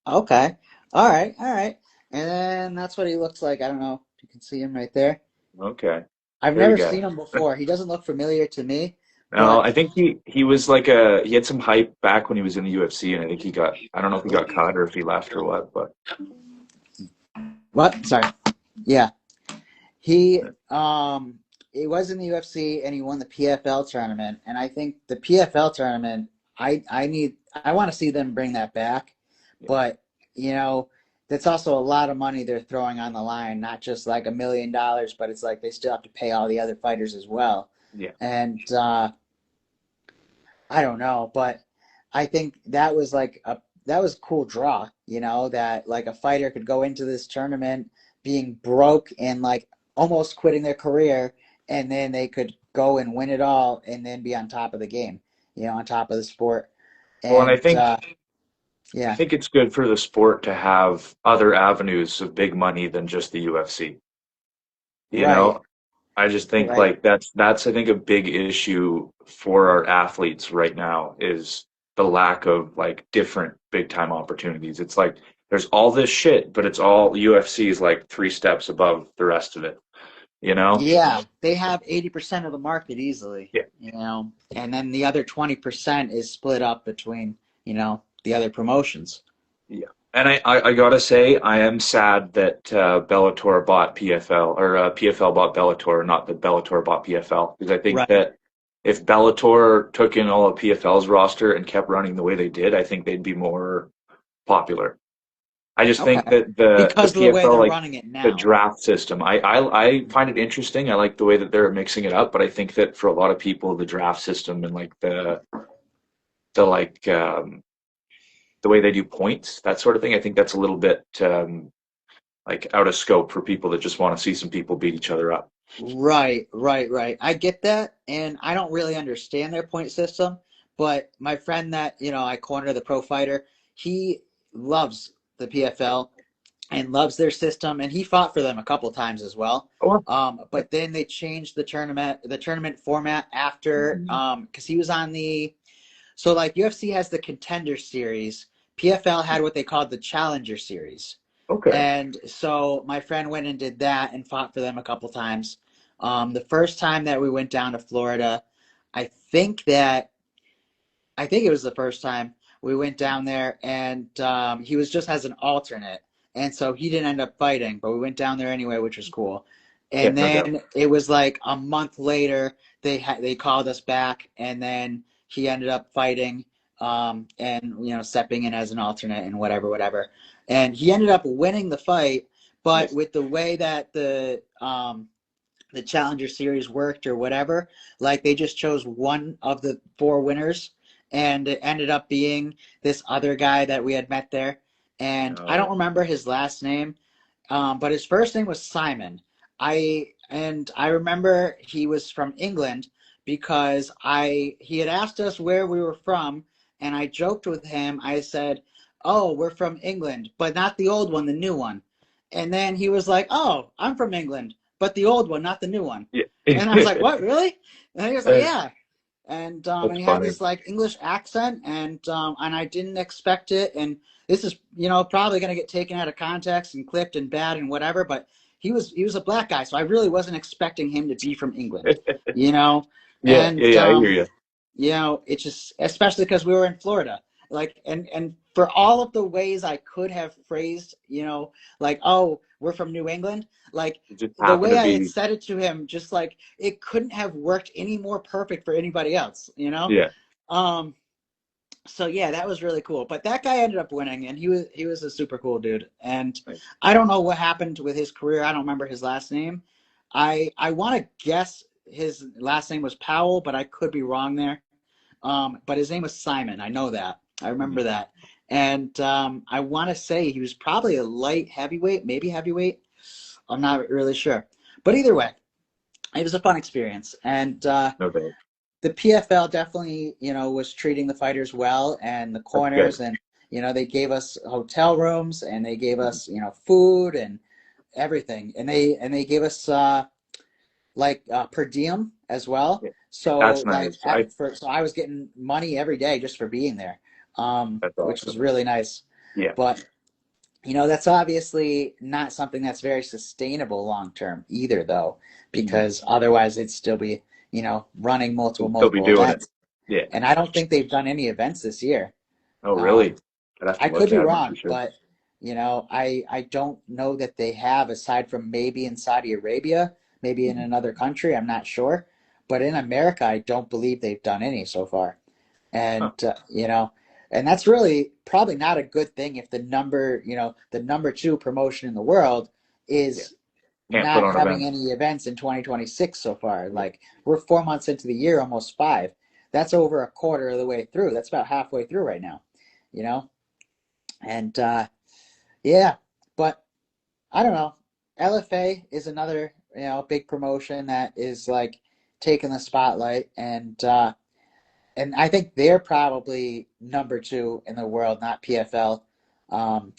[SPEAKER 3] Okay. All right. All right. And then that's what he looks like. I don't know if you can see him right there.
[SPEAKER 4] Okay.
[SPEAKER 3] I've
[SPEAKER 4] There we
[SPEAKER 3] never
[SPEAKER 4] go.
[SPEAKER 3] seen him before. He doesn't look familiar to me,
[SPEAKER 4] No,
[SPEAKER 3] but
[SPEAKER 4] I think he was like he had some hype back when he was in the UFC, and I think I don't know if he got cut or if he left or what, but
[SPEAKER 3] what? Sorry. Yeah. He he was in the UFC and he won the PFL tournament. And I think the PFL tournament, I want to see them bring that back.
[SPEAKER 4] yeah,
[SPEAKER 3] But you know, that's also a lot of money they're throwing on the line, not just like $1 million, but it's like they still have to pay all the other fighters as well.
[SPEAKER 4] yeah,
[SPEAKER 3] And I don't know, but I think that was a cool draw, that like a fighter could go into this tournament being broke and like almost quitting their career, and then they could go and win it all and then be on top of the game, on top of the sport.
[SPEAKER 4] Well, and
[SPEAKER 3] And
[SPEAKER 4] I
[SPEAKER 3] yeah,
[SPEAKER 4] think it's good for the sport to have other avenues of big money than just the UFC. You
[SPEAKER 3] right,
[SPEAKER 4] know, I just think
[SPEAKER 3] right.
[SPEAKER 4] like that's I think a big issue for our athletes right now is the lack of like different big time opportunities. It's like there's all this shit, but it's all UFC is like three steps above the rest of it, you know?
[SPEAKER 3] Yeah, they have 80% of the market easily,
[SPEAKER 4] Yeah.
[SPEAKER 3] and then the other 20% is split up between, the other promotions.
[SPEAKER 4] Yeah. And I gotta say, I am sad that Bellator bought PFL or PFL bought Bellator, not that Bellator bought PFL, because I think
[SPEAKER 3] Right.
[SPEAKER 4] that if Bellator took in all of PFL's roster and kept running the way they did, I think they'd be more popular. I just think
[SPEAKER 3] Okay.
[SPEAKER 4] that the
[SPEAKER 3] Because of the way
[SPEAKER 4] PFL,
[SPEAKER 3] they're
[SPEAKER 4] like
[SPEAKER 3] running it
[SPEAKER 4] the
[SPEAKER 3] now.
[SPEAKER 4] draft system, I find it interesting. I like the way that they're mixing it up, but I think that for a lot of people, the draft system and like the like the way they do points, that sort of thing. I think that's a little bit like out of scope for people that just want to see some people beat each other up.
[SPEAKER 3] Right, right, right. I get that, and I don't really understand their point system, but my friend that, I corner the pro fighter, he loves the PFL and loves their system, and he fought for them a couple times as well.
[SPEAKER 4] Oh,
[SPEAKER 3] But then they changed the tournament format after, because he was on so like UFC has the Contender Series, PFL had what they called the Challenger Series.
[SPEAKER 4] okay.
[SPEAKER 3] And so my friend went and did that and fought for them a couple times. The first time that we went down to Florida, I think that I think it was the first time we went down there, and he was just as an alternate, and so he didn't end up fighting, but we went down there anyway, which was cool.
[SPEAKER 4] Yeah,
[SPEAKER 3] And
[SPEAKER 4] no doubt.
[SPEAKER 3] then it was like a month later, they called us back, and then he ended up fighting, and stepping in as an alternate and whatever, whatever. And he ended up winning the fight, but
[SPEAKER 4] Nice.
[SPEAKER 3] with the way that the Challenger Series worked or whatever. Like they just chose one of the four winners, and it ended up being this other guy that we had met there. And I don't
[SPEAKER 4] Oh,
[SPEAKER 3] remember his last name, but his first name was Simon. I remember he was from England because he had asked us where we were from, and I joked with him. I said, "Oh, we're from England, but not the old one, the new one." And then he was like, "Oh, I'm from England, but the old one, not the new one.
[SPEAKER 4] Yeah.
[SPEAKER 3] And I was like, what, really? And he was like, yeah. And
[SPEAKER 4] That's
[SPEAKER 3] he had
[SPEAKER 4] funny.
[SPEAKER 3] this like English accent, and I didn't expect it. And this is, probably going to get taken out of context and clipped and bad and whatever. But he was a black guy, so I really wasn't expecting him to be from England,
[SPEAKER 4] Yeah,
[SPEAKER 3] And
[SPEAKER 4] yeah, I hear you.
[SPEAKER 3] it just, especially because we were in Florida, like, and for all of the ways I could have phrased, like, oh, we're from New England, like
[SPEAKER 4] It just
[SPEAKER 3] the
[SPEAKER 4] happened
[SPEAKER 3] way
[SPEAKER 4] to
[SPEAKER 3] I had
[SPEAKER 4] be.
[SPEAKER 3] said it to him, just like it couldn't have worked any more perfect for anybody else.
[SPEAKER 4] Yeah.
[SPEAKER 3] Um, so yeah, that was really cool. But that guy ended up winning, and he was a super cool dude. And I don't know what happened with his career. I don't remember his last name. I want to guess his last name was Powell, but I could be wrong there. But his name was Simon. I know that. I remember that. And I want to say he was probably a light heavyweight, maybe heavyweight. I'm not really sure. But either way, it was a fun experience. And
[SPEAKER 4] Okay.
[SPEAKER 3] the PFL definitely, was treating the fighters well, and the
[SPEAKER 4] That's good.
[SPEAKER 3] corners, and they gave us hotel rooms, and they gave us, food and everything, and they gave us per diem as well.
[SPEAKER 4] Yeah.
[SPEAKER 3] So
[SPEAKER 4] That's nice.
[SPEAKER 3] so I was getting money every day just for being there,
[SPEAKER 4] That's
[SPEAKER 3] which was
[SPEAKER 4] awesome.
[SPEAKER 3] really nice.
[SPEAKER 4] Yeah.
[SPEAKER 3] But that's obviously not something that's very sustainable long term either, though, because otherwise it'd still be running
[SPEAKER 4] We'll still be
[SPEAKER 3] multiple
[SPEAKER 4] doing it.
[SPEAKER 3] events.
[SPEAKER 4] Yeah.
[SPEAKER 3] And I don't think they've done any events this year.
[SPEAKER 4] Oh,
[SPEAKER 3] Um,
[SPEAKER 4] really? I'd have to
[SPEAKER 3] I could
[SPEAKER 4] look
[SPEAKER 3] be
[SPEAKER 4] at it. I'm not
[SPEAKER 3] wrong,
[SPEAKER 4] too sure.
[SPEAKER 3] but I don't know that they have, aside from maybe in Saudi Arabia, maybe in another country. I'm not sure, but in America, I don't believe they've done any so far. And
[SPEAKER 4] Huh.
[SPEAKER 3] and that's really probably not a good thing if the number two promotion in the world
[SPEAKER 4] Yeah.
[SPEAKER 3] is
[SPEAKER 4] Can't put
[SPEAKER 3] not
[SPEAKER 4] on
[SPEAKER 3] having
[SPEAKER 4] events.
[SPEAKER 3] any events in 2026 so far.
[SPEAKER 4] Yeah.
[SPEAKER 3] Like, we're 4 months into the year, almost five. That's over a quarter of the way through. That's about halfway through right now, you know? And yeah, but I don't know. LFA is another, big promotion that is like taking the spotlight, and I think they're probably number two in the world, not PFL,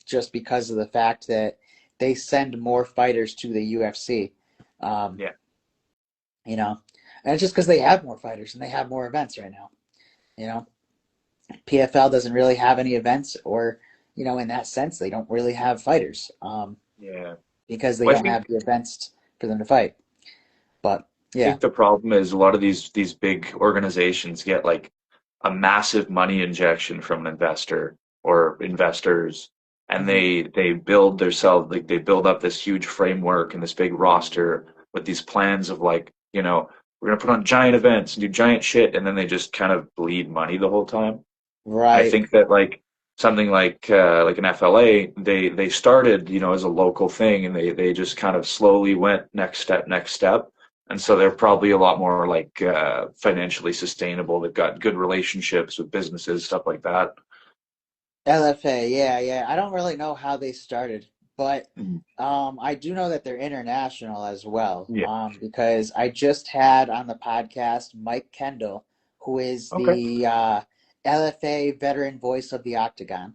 [SPEAKER 3] just because of the fact that they send more fighters to the UFC. Um,
[SPEAKER 4] Yeah.
[SPEAKER 3] and it's just because they have more fighters and they have more events right now. You know, PFL doesn't really have any events, or, in that sense, they don't really have fighters,
[SPEAKER 4] Yeah.
[SPEAKER 3] because they
[SPEAKER 4] Well,
[SPEAKER 3] don't have the events for them to fight. But
[SPEAKER 4] I
[SPEAKER 3] yeah,
[SPEAKER 4] think the problem is a lot of these big organizations get like a massive money injection from an investor or investors, and
[SPEAKER 3] hmm
[SPEAKER 4] they build themselves, like they build up this huge framework and this big roster with these plans of like, we're gonna put on giant events and do giant shit, and then they just kind of bleed money the whole time. I
[SPEAKER 3] right.
[SPEAKER 4] think that like something like an FLA, they started, as a local thing, and they just kind of slowly went next step. And so they're probably a lot more like financially sustainable. They've got good relationships with businesses, stuff like that.
[SPEAKER 3] LFA, yeah, yeah. I don't really know how they started, but
[SPEAKER 4] Mhm.
[SPEAKER 3] I do know that they're international as well.
[SPEAKER 4] Yeah.
[SPEAKER 3] Because I just had on the podcast Mike Kendall, who is
[SPEAKER 4] Okay.
[SPEAKER 3] the LFA veteran voice of the Octagon.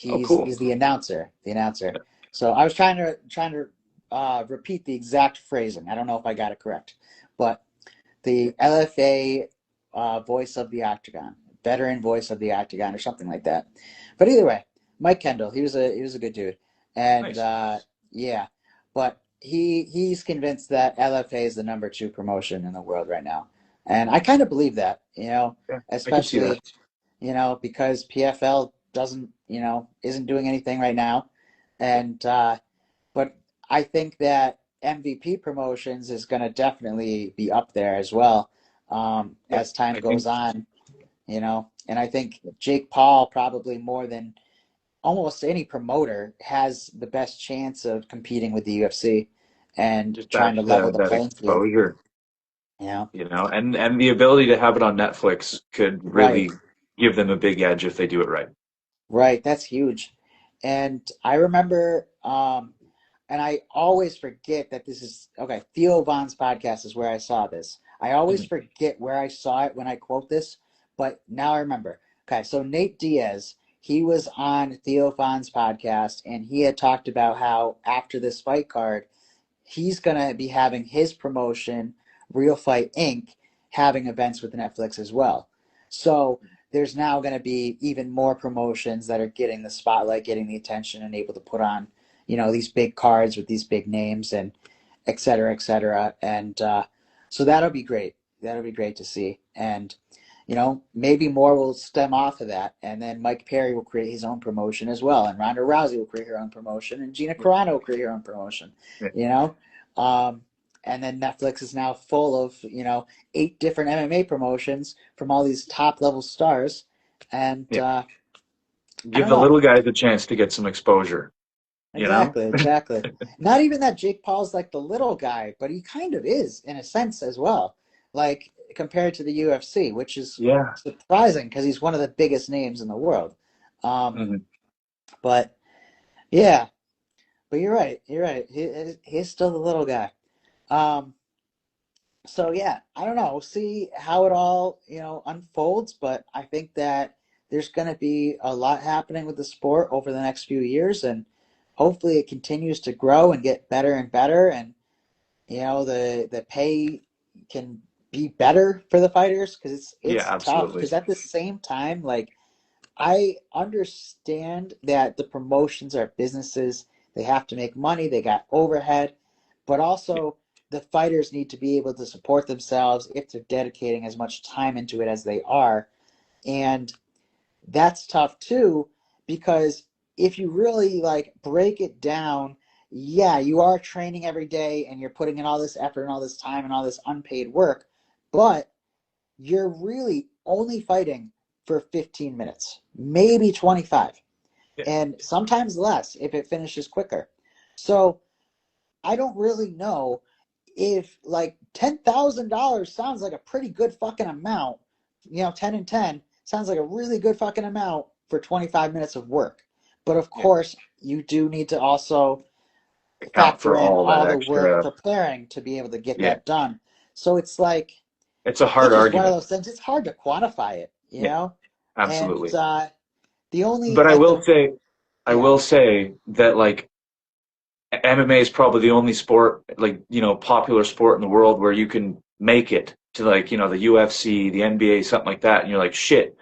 [SPEAKER 4] Oh,
[SPEAKER 3] He's
[SPEAKER 4] cool.
[SPEAKER 3] the announcer, the announcer. So I was trying to repeat the exact phrasing. I don't know if I got it correct, but the LFA voice of the Octagon, veteran voice of the Octagon, or something like that. But either way, Mike Kendall, he was a good dude, and
[SPEAKER 4] Nice.
[SPEAKER 3] yeah, but he's convinced that LFA is the number two promotion in the world right now, and I kind of believe that,
[SPEAKER 4] Yeah, I can see that.
[SPEAKER 3] especially because PFL doesn't isn't doing anything right now, and but I think that MVP Promotions is going to definitely be up there as well,
[SPEAKER 4] Yeah,
[SPEAKER 3] as time
[SPEAKER 4] I
[SPEAKER 3] goes
[SPEAKER 4] think.
[SPEAKER 3] on, And I think Jake Paul, probably more than almost any promoter, has the best chance of competing with the UFC and
[SPEAKER 4] Just
[SPEAKER 3] trying to level the
[SPEAKER 4] that
[SPEAKER 3] playing field.
[SPEAKER 4] exposure,
[SPEAKER 3] You know,
[SPEAKER 4] and the ability to have it on Netflix could
[SPEAKER 3] right,
[SPEAKER 4] really give them a big edge if they do it right.
[SPEAKER 3] right. That's huge. And I remember, and I always forget that this is okay. Theo Von's podcast is where I saw this. I always
[SPEAKER 4] Mhm.
[SPEAKER 3] forget where I saw it when I quote this, but now I remember. Okay, so Nate Diaz, he was on Theo Von's podcast, and he had talked about how after this fight card, he's going to be having his promotion, Real Fight Inc., having events with Netflix as well. So there's now going to be even more promotions that are getting the spotlight, getting the attention, and able to put on, these big cards with these big names and et cetera, et cetera. And so that'll be great. That'll be great to see. And, maybe more will stem off of that. And then Mike Perry will create his own promotion as well. And Ronda Rousey will create her own promotion. And Gina Carano will create her own promotion, and then Netflix is now full of, 8 different MMA promotions from all these top level stars. And I
[SPEAKER 4] Give
[SPEAKER 3] don't
[SPEAKER 4] the
[SPEAKER 3] know.
[SPEAKER 4] little guys a chance to get some exposure.
[SPEAKER 3] Exactly. Not even that Jake Paul's like the little guy, but he kind of is in a sense as well. Like compared to the UFC, which is surprising because he's one of the biggest names in the world. But yeah, but you're right. He's still the little guy. So yeah, I don't know. We'll see how it all, unfolds, but I think that there's going to be a lot happening with the sport over the next few years, and hopefully it continues to grow and get better and better, and the pay can be better for the fighters, because it's tough, because at the same time, like, I understand that the promotions are businesses, they have to make money, they got overhead, but also the fighters need to be able to support themselves if they're dedicating as much time into it as they are. And that's tough too, because if you really like break it down, yeah, you are training every day and you're putting in all this effort and all this time and all this unpaid work, but you're really only fighting for 15 minutes, maybe 25, and sometimes less if it finishes quicker. So I don't really know if like $10,000 sounds like a pretty good fucking amount. 10 and 10 sounds like a really good fucking amount for 25 minutes of work. But of course, you do need to also
[SPEAKER 4] Account
[SPEAKER 3] factor
[SPEAKER 4] for
[SPEAKER 3] in
[SPEAKER 4] all
[SPEAKER 3] all
[SPEAKER 4] that
[SPEAKER 3] the work
[SPEAKER 4] extra.
[SPEAKER 3] preparing to be able to get that done. So it's like,
[SPEAKER 4] It's a hard
[SPEAKER 3] it's just one of
[SPEAKER 4] argument.
[SPEAKER 3] those things. It's hard to quantify it,
[SPEAKER 4] Absolutely.
[SPEAKER 3] And the only
[SPEAKER 4] But I
[SPEAKER 3] like
[SPEAKER 4] will
[SPEAKER 3] the
[SPEAKER 4] say,
[SPEAKER 3] yeah,
[SPEAKER 4] that like MMA is probably the only sport, like, popular sport in the world where you can make it to, like, the UFC, the NBA, something like that, and you're like, shit,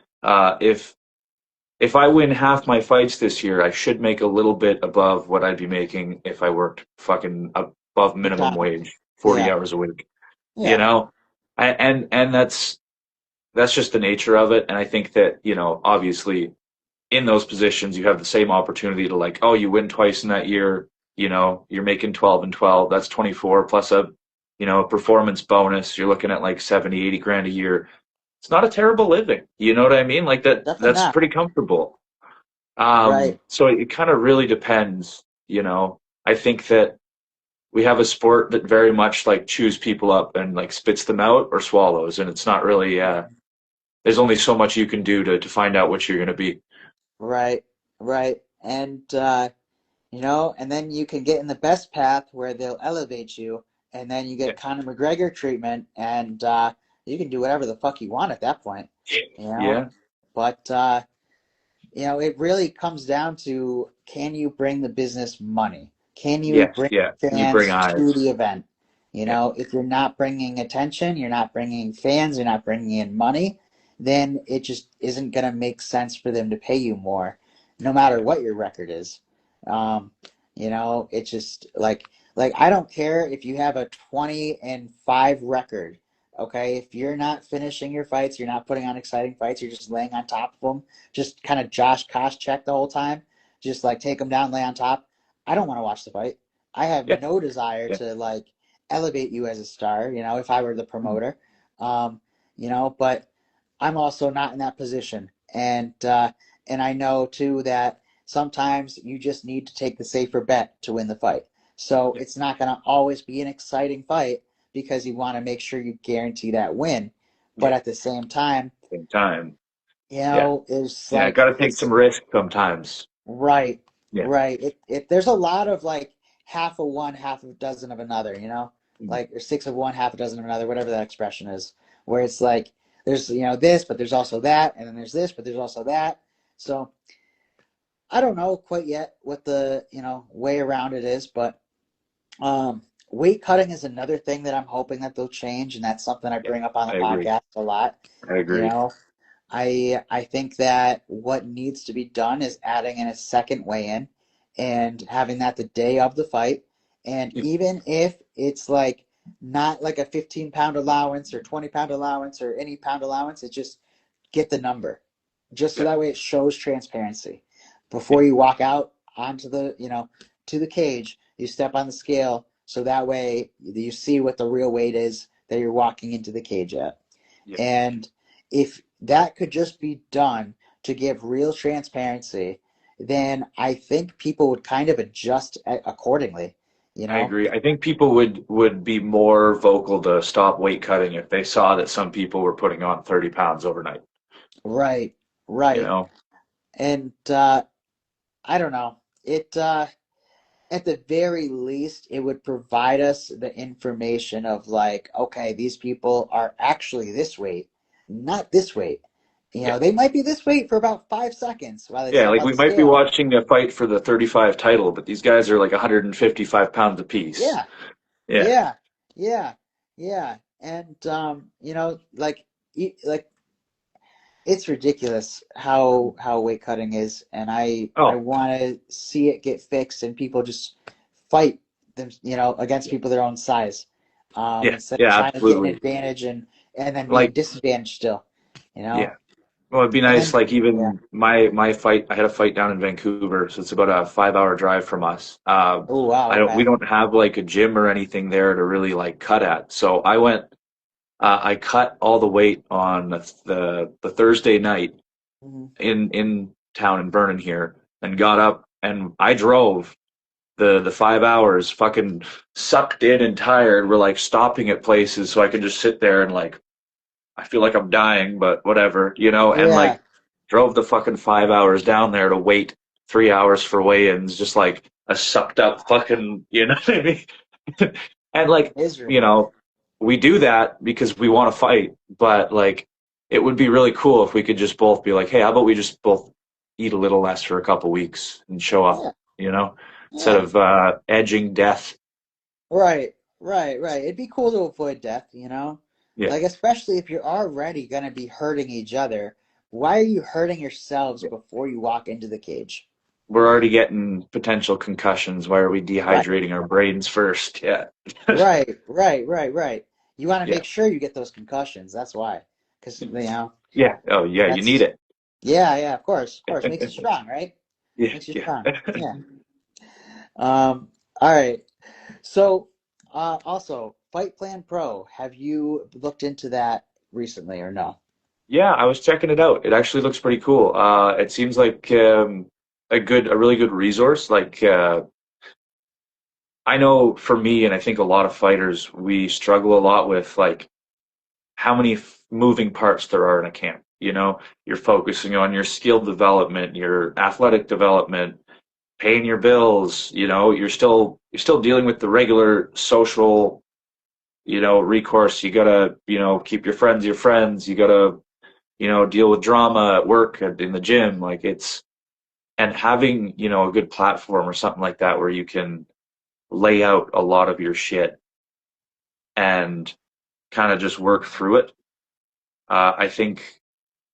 [SPEAKER 4] if I win half my fights this year, I should make a little bit above what I'd be making if I worked fucking above minimum
[SPEAKER 3] McDonald.
[SPEAKER 4] wage, 40
[SPEAKER 3] Yeah,
[SPEAKER 4] hours a week, you
[SPEAKER 3] yeah,
[SPEAKER 4] know? And that's just the nature of it. And I think that, obviously in those positions, you have the same opportunity to, like, oh, you win twice in that year, you're making 12 and 12, that's 24 plus a performance bonus. You're looking at like 70, 80 grand a year. It's not a terrible living. You know what I mean? Like
[SPEAKER 3] definitely
[SPEAKER 4] that's
[SPEAKER 3] not.
[SPEAKER 4] pretty comfortable.
[SPEAKER 3] Right.
[SPEAKER 4] So it kind of really depends. I think that we have a sport that very much like chews people up and like spits them out or swallows, and it's not really. There's only so much you can do to find out what you're going to be.
[SPEAKER 3] Right, right. And and then you can get in the best path where they'll elevate you, and then you
[SPEAKER 4] Yeah,
[SPEAKER 3] get Conor McGregor treatment, and you can do whatever the fuck you want at that point. You know,
[SPEAKER 4] yeah,
[SPEAKER 3] but it really comes down to, can you bring the business money? Can you
[SPEAKER 4] yes,
[SPEAKER 3] bring
[SPEAKER 4] yeah. Can you bring
[SPEAKER 3] fans to
[SPEAKER 4] eyes?
[SPEAKER 3] the event?
[SPEAKER 4] Yeah,
[SPEAKER 3] If you're not bringing attention, you're not bringing fans, you're not bringing in money, then it just isn't going to make sense for them to pay you more, no matter
[SPEAKER 4] yeah,
[SPEAKER 3] what your record is. It's just like I don't care if you have a 20-5 record. Okay, if you're not finishing your fights, you're not putting on exciting fights, you're just laying on top of them, just kind of Josh Koscheck the whole time, just like take them down, lay on top. I don't want to watch the fight. I have
[SPEAKER 4] yeah,
[SPEAKER 3] no desire
[SPEAKER 4] yeah.
[SPEAKER 3] to like elevate you as a star, if I were the
[SPEAKER 4] Mhm.
[SPEAKER 3] promoter. But I'm also not in that position. And I know too that sometimes you just need to take the safer bet to win the fight. So
[SPEAKER 4] Yeah,
[SPEAKER 3] it's not going to always be an exciting fight because you want to make sure you guarantee that win. But
[SPEAKER 4] yeah.
[SPEAKER 3] at the same time,
[SPEAKER 4] Same time. Yeah,
[SPEAKER 3] it's
[SPEAKER 4] yeah.
[SPEAKER 3] like
[SPEAKER 4] Got to take
[SPEAKER 3] it's
[SPEAKER 4] some risk sometimes.
[SPEAKER 3] right,
[SPEAKER 4] Yeah.
[SPEAKER 3] right. There's a lot of like half of one, half a dozen of another,
[SPEAKER 4] Mhm.
[SPEAKER 3] like, or six of one, half a dozen of another, whatever that expression is, where it's like there's this, but there's also that, and then there's this, but there's also that. So I don't know quite yet what the way around it is, but weight cutting is another thing that I'm hoping that they'll change, and that's something I
[SPEAKER 4] Yeah,
[SPEAKER 3] bring up on the
[SPEAKER 4] I agree.
[SPEAKER 3] podcast a lot.
[SPEAKER 4] I
[SPEAKER 3] You
[SPEAKER 4] agree.
[SPEAKER 3] know, I think that what needs to be done is adding in a second weigh-in and having that the day of the fight. And even if it's like not like a 15-pound allowance or 20-pound allowance or any pound allowance, it's just get the number. Just so
[SPEAKER 4] Yeah,
[SPEAKER 3] that way it shows transparency.
[SPEAKER 4] yeah,
[SPEAKER 3] Before you walk out onto the, to the cage, you step on the scale so that way you see what the real weight is that you're walking into the cage at.
[SPEAKER 4] yeah.
[SPEAKER 3] And if that could just be done to give real transparency, then I think people would kind of adjust accordingly, you
[SPEAKER 4] I
[SPEAKER 3] know?
[SPEAKER 4] agree. I think people would be more vocal to stop weight cutting if they saw that some people were putting on 30 pounds overnight.
[SPEAKER 3] Right,
[SPEAKER 4] You
[SPEAKER 3] right.
[SPEAKER 4] know?
[SPEAKER 3] And I don't know. At the very least, it would provide us the information of like, okay, these people are actually this weight, not this weight.
[SPEAKER 4] Yeah.
[SPEAKER 3] They might be this weight for about 5 seconds while they
[SPEAKER 4] Yeah,
[SPEAKER 3] step
[SPEAKER 4] like
[SPEAKER 3] on
[SPEAKER 4] we
[SPEAKER 3] the
[SPEAKER 4] might be
[SPEAKER 3] scale.
[SPEAKER 4] watching a fight for the 35 title, but these guys are like 155 pounds apiece.
[SPEAKER 3] Yeah,
[SPEAKER 4] Yeah.
[SPEAKER 3] yeah, yeah, yeah. And like, like it's ridiculous how weight cutting is, and I
[SPEAKER 4] Oh,
[SPEAKER 3] want to see it get fixed and people just fight them, against people their own size,
[SPEAKER 4] yeah.
[SPEAKER 3] instead of
[SPEAKER 4] Yeah,
[SPEAKER 3] trying to get an
[SPEAKER 4] absolutely.
[SPEAKER 3] advantage and then being
[SPEAKER 4] Like,
[SPEAKER 3] disadvantaged still, you know.
[SPEAKER 4] yeah. Well, it'd be
[SPEAKER 3] And
[SPEAKER 4] nice,
[SPEAKER 3] then
[SPEAKER 4] like
[SPEAKER 3] yeah,
[SPEAKER 4] even my fight, I had a fight down in Vancouver, so it's about a 5 hour drive from us.
[SPEAKER 3] oh wow,
[SPEAKER 4] We
[SPEAKER 3] okay,
[SPEAKER 4] don't have like a gym or anything there to really like cut at. So I cut all the weight on the Thursday night
[SPEAKER 3] hmm
[SPEAKER 4] in town in Bergen here, and got up and I drove the 5 hours, fucking sucked in and tired. We're like stopping at places so I could just sit there and like I feel like I'm dying, but whatever, and
[SPEAKER 3] yeah,
[SPEAKER 4] like drove the fucking 5 hours down there to wait 3 hours for weigh-ins, just like a sucked up fucking, you know what I mean? And like, you
[SPEAKER 3] miserable.
[SPEAKER 4] know, we do that because we want to fight, but like, it would be really cool if we could just both be like, hey, how about we just both eat a little less for a couple weeks and show up,
[SPEAKER 3] Yeah,
[SPEAKER 4] instead
[SPEAKER 3] yeah,
[SPEAKER 4] of edging death.
[SPEAKER 3] right, right. It'd be cool to avoid death,
[SPEAKER 4] Yeah.
[SPEAKER 3] like especially if you're already gonna be hurting each other. Why are you hurting yourselves before you walk into the cage?
[SPEAKER 4] We're already getting potential concussions. Why are we
[SPEAKER 3] Right.
[SPEAKER 4] dehydrating our brains first? Yeah.
[SPEAKER 3] Right. You want to
[SPEAKER 4] Yeah.
[SPEAKER 3] make sure you get those concussions. That's why. Because,
[SPEAKER 4] Yeah. Oh, yeah. You need
[SPEAKER 3] that's,
[SPEAKER 4] it.
[SPEAKER 3] yeah, of course, of course. Makes you strong, right?
[SPEAKER 4] Yeah.
[SPEAKER 3] Makes you
[SPEAKER 4] Yeah.
[SPEAKER 3] strong. Yeah. All right. So, also, Fight Plan Pro, have you looked into that recently or no?
[SPEAKER 4] Yeah. I was checking it out. It actually looks pretty cool. It seems like a really good resource. Like I know for me, and I think a lot of fighters, we struggle a lot with like how many moving parts there are in a camp. You're focusing on your skill development, your athletic development, paying your bills. You're still dealing with the regular social, recourse. You gotta, keep your friends your friends. You gotta, deal with drama at work and in the gym. Like and having, a good platform or something like that where you can lay out a lot of your shit and kind of just work through it. I think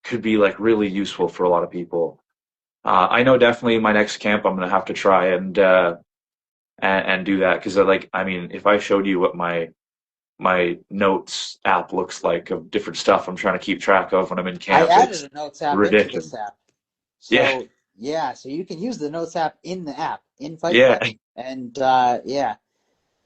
[SPEAKER 4] could be like really useful for a lot of people. I know definitely my next camp I'm gonna have to try and do that because I mean if I showed you what my notes app looks like of different stuff I'm trying to keep track of when I'm in
[SPEAKER 3] I
[SPEAKER 4] camp,
[SPEAKER 3] added
[SPEAKER 4] it's
[SPEAKER 3] a Notes app into
[SPEAKER 4] ridiculous.
[SPEAKER 3] this app.
[SPEAKER 4] Yeah,
[SPEAKER 3] So, yeah, so you can use the Notes app in the app, in Fight
[SPEAKER 4] yeah.
[SPEAKER 3] Plan. And, yeah.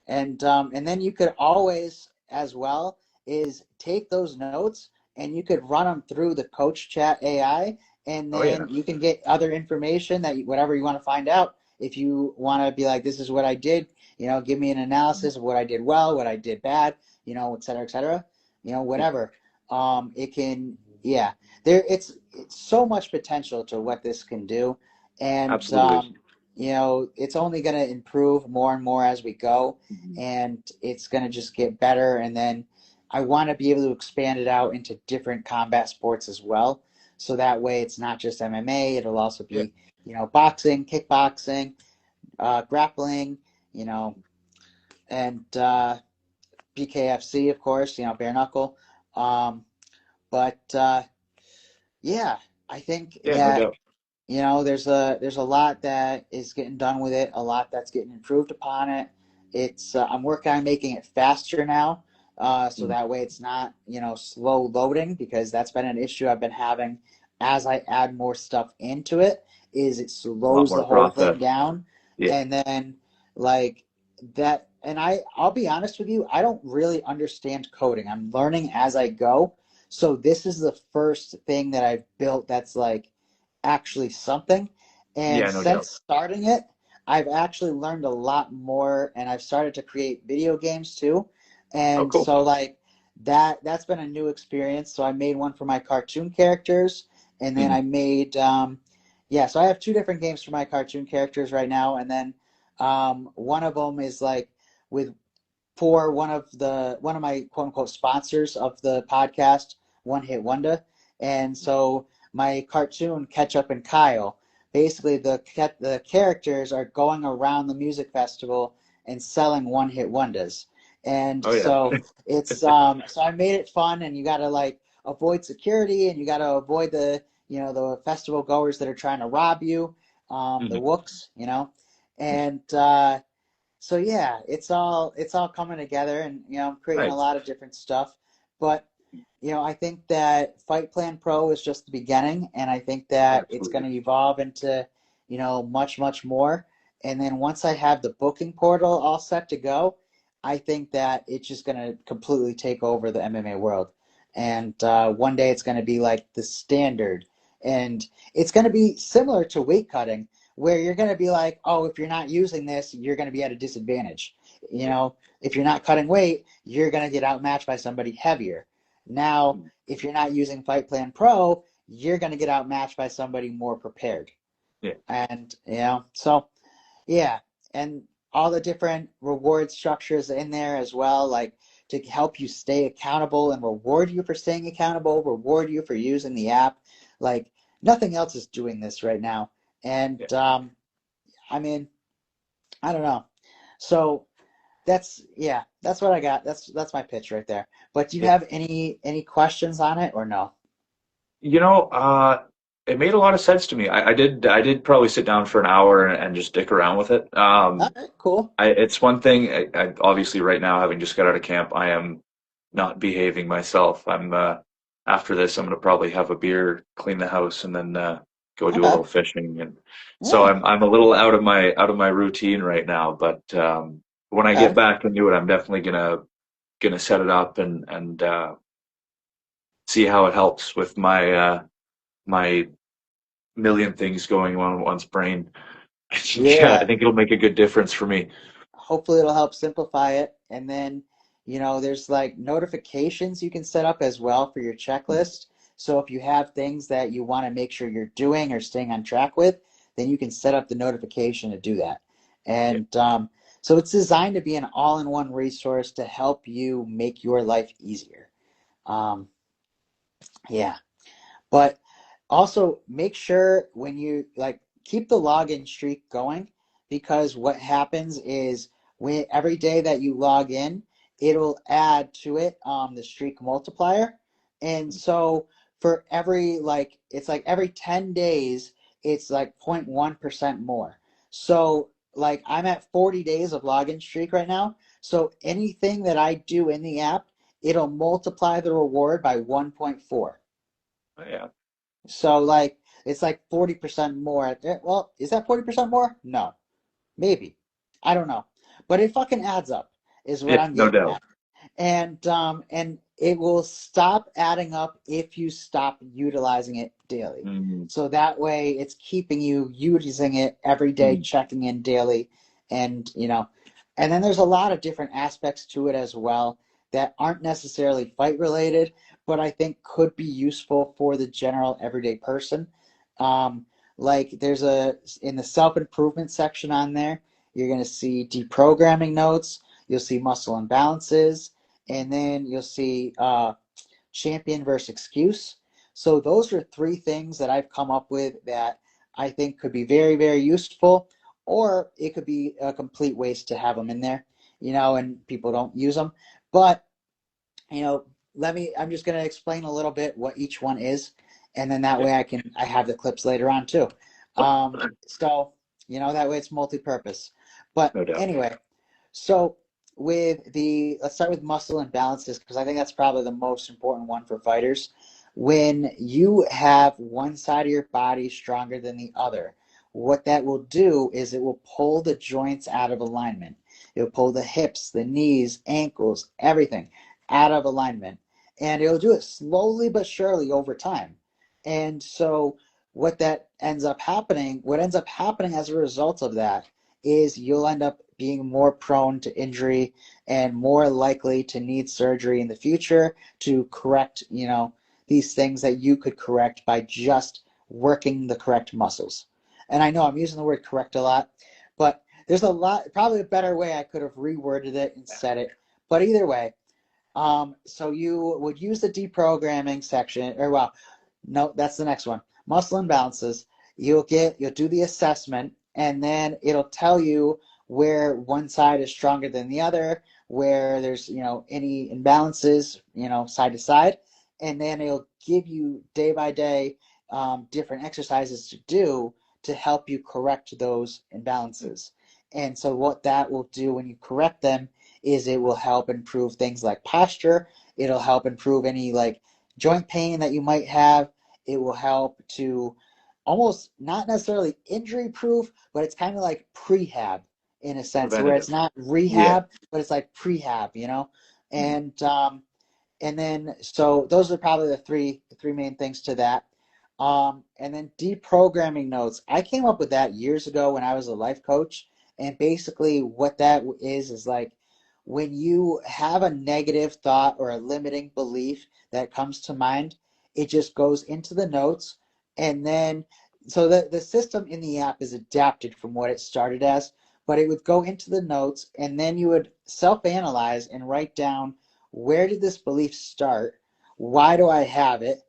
[SPEAKER 3] And then you could always, as well, is take those notes and you could run them through the Coach Chat AI, and
[SPEAKER 4] Oh yeah,
[SPEAKER 3] then you can get other information whatever you want to find out. If you want to be like, this is what I did, give me an analysis of what I did well, what I did bad, et cetera,
[SPEAKER 4] yeah,
[SPEAKER 3] whatever. It can, yeah, it's so much potential to what this can do, and
[SPEAKER 4] absolutely.
[SPEAKER 3] it's only going to improve more and more as we go,
[SPEAKER 4] Mhm.
[SPEAKER 3] and it's going to just get better. And then I want to be able to expand it out into different combat sports as well. So that way it's not just MMA, it'll also
[SPEAKER 4] Yeah,
[SPEAKER 3] be, boxing, kickboxing, grappling, you know, and BKFC, of course, bare knuckle. Um, but yeah, I think
[SPEAKER 4] Yeah, no
[SPEAKER 3] that
[SPEAKER 4] doubt.
[SPEAKER 3] there's a lot that is getting done with it, a lot that's getting improved upon it. It's I'm working on making it faster now, so
[SPEAKER 4] Mm.
[SPEAKER 3] that way it's not slow loading, because that's been an issue I've been having as I add more stuff into it. Is it
[SPEAKER 4] A lot
[SPEAKER 3] slows
[SPEAKER 4] more
[SPEAKER 3] the whole
[SPEAKER 4] process.
[SPEAKER 3] thing down,
[SPEAKER 4] Yeah.
[SPEAKER 3] and then like that. And I'll be honest with you, I don't really understand coding. I'm learning as I go. So this is the first thing that I've built that's like actually something. And
[SPEAKER 4] Yeah, no doubt.
[SPEAKER 3] since starting it, I've actually learned a lot more, and I've started to create video games too.
[SPEAKER 4] Oh,
[SPEAKER 3] And
[SPEAKER 4] cool.
[SPEAKER 3] so like that's been a new experience. So I made one for my cartoon characters, and then
[SPEAKER 4] Mhm.
[SPEAKER 3] I made yeah, so I have two different games for my cartoon characters right now, and then one of them is like with for one of my quote unquote sponsors of the podcast, One Hit Wonder. And so my cartoon Ketchup and Kyle, basically the characters are going around the music festival and selling one hit wonders. And
[SPEAKER 4] Oh yeah.
[SPEAKER 3] so it's so I made it fun, and you got to like avoid security, and you got to avoid the festival goers that are trying to rob you, the
[SPEAKER 4] Mhm.
[SPEAKER 3] wooks, and so yeah, it's all coming together, and I'm creating a
[SPEAKER 4] Nice.
[SPEAKER 3] lot of different stuff. But I think that Fight Plan Pro is just the beginning, and I think that it's going
[SPEAKER 4] Absolutely.
[SPEAKER 3] to evolve into much much more. And then once I have the booking portal all set to go, I think that it's just going to completely take over the MMA world. And one day it's going to be like the standard, and it's going to be similar to weight cutting, where you're going to be like, oh, if you're not using this, you're going to be at a disadvantage.
[SPEAKER 4] Yeah.
[SPEAKER 3] If you're not cutting weight, you're going to get outmatched by somebody heavier. Now,
[SPEAKER 4] Mm.
[SPEAKER 3] if you're not using Fight Plan Pro, you're going to get outmatched by somebody more prepared.
[SPEAKER 4] Yeah.
[SPEAKER 3] And, so yeah, and all the different reward structures in there as well, like to help you stay accountable and reward you for staying accountable, reward you for using the app. Like nothing else is doing this right now. And
[SPEAKER 4] Yeah.
[SPEAKER 3] I mean, I don't know. So that's what I got. That's my pitch right there. But do you
[SPEAKER 4] Yeah.
[SPEAKER 3] have any questions on it or no?
[SPEAKER 4] You know, it made a lot of sense to me. I did probably sit down for an hour and just dick around with it.
[SPEAKER 3] All right, cool.
[SPEAKER 4] It's one thing. I obviously right now, having just got out of camp, I am not behaving myself. After this, I'm gonna probably have a beer, clean the house, and then go do a
[SPEAKER 3] Okay.
[SPEAKER 4] little fishing. And so
[SPEAKER 3] Yeah.
[SPEAKER 4] I'm a little out of my routine right now. But when I get
[SPEAKER 3] Okay.
[SPEAKER 4] back into it, I'm definitely gonna set it up and see how it helps with my million things going on in one's brain. Yeah, I
[SPEAKER 3] Yeah.
[SPEAKER 4] think it'll make a good difference for me.
[SPEAKER 3] Hopefully it'll help simplify it. And then, there's like notifications you can set up as well for your checklist. So if you have things that you want to make sure you're doing or staying on track with, then you can set up the notification to do that.
[SPEAKER 4] Yeah,
[SPEAKER 3] And so it's designed to be an all-in-one resource to help you make your life easier. Um, yeah. But also make sure when you like keep the login streak going, because what happens is when every day that you log in, it'll add to it the streak multiplier. And so for every like it's like every 10 days it's like 0.1% more. So like I'm at 40 days of login streak right now. So anything that I do in the app, it'll multiply the reward by 1.4.
[SPEAKER 4] yeah.
[SPEAKER 3] So like it's like 40% more. Well, is that 40% more? No. Maybe. I don't know. But it fucking adds up is what
[SPEAKER 4] Yeah,
[SPEAKER 3] I'm
[SPEAKER 4] no
[SPEAKER 3] getting
[SPEAKER 4] doubt.
[SPEAKER 3] at. And it will stop adding up if you stop utilizing it daily.
[SPEAKER 4] Mm,
[SPEAKER 3] So that way it's keeping you using it every day,
[SPEAKER 4] mm,
[SPEAKER 3] checking in daily, and and then there's a lot of different aspects to it as well that aren't necessarily fight related, but I think could be useful for the general everyday person. Um, like there's in the self improvement section on there, you're going to see deprogramming notes, you'll see muscle imbalances, and then you'll see champion versus excuse. So those are three things that I've come up with that I think could be very, very useful, or it could be a complete waste to have them in there. and people don't use them. But, I'm just going to explain a little bit what each one is. And then that
[SPEAKER 4] Yeah.
[SPEAKER 3] way I have the clips later on too. So, that way it's multi-purpose. But
[SPEAKER 4] No doubt.
[SPEAKER 3] anyway, so let's start with muscle imbalances, because I think that's probably the most important one for fighters. When you have one side of your body stronger than the other, what that will do is it will pull the joints out of alignment. It will pull the hips, the knees, ankles, everything out of alignment. And it'll do it slowly but surely over time. And so what ends up happening as a result of that is you'll end up being more prone to injury and more likely to need surgery in the future to correct, these things that you could correct by just working the correct muscles. And I know I'm using the word correct a lot, but there's probably a better way I could have reworded it and said it. But either way, so you would use the deprogramming section, or well, no, that's the next one. Muscle imbalances. You'll do the assessment, and then it'll tell you where one side is stronger than the other, where there's, any imbalances, side to side, and then it'll give you day by day different exercises to do to help you correct those imbalances. And so what that will do when you correct them is it will help improve things like posture. It'll help improve any like joint pain that you might have. It will help to almost not necessarily injury proof, but it's kind of like prehab in a sense, where it's
[SPEAKER 4] Preventative.
[SPEAKER 3] not
[SPEAKER 4] Yeah.
[SPEAKER 3] rehab, but it's like prehab, and then so those are probably the three main things to that. And then deprogramming notes. I came up with that years ago when I was a life coach, and basically what that is like when you have a negative thought or a limiting belief that comes to mind, it just goes into the notes, and then so the system in the app is adapted from what it started as, but it would go into the notes, and then you would self-analyze and write down, where did this belief start? Why do I have it?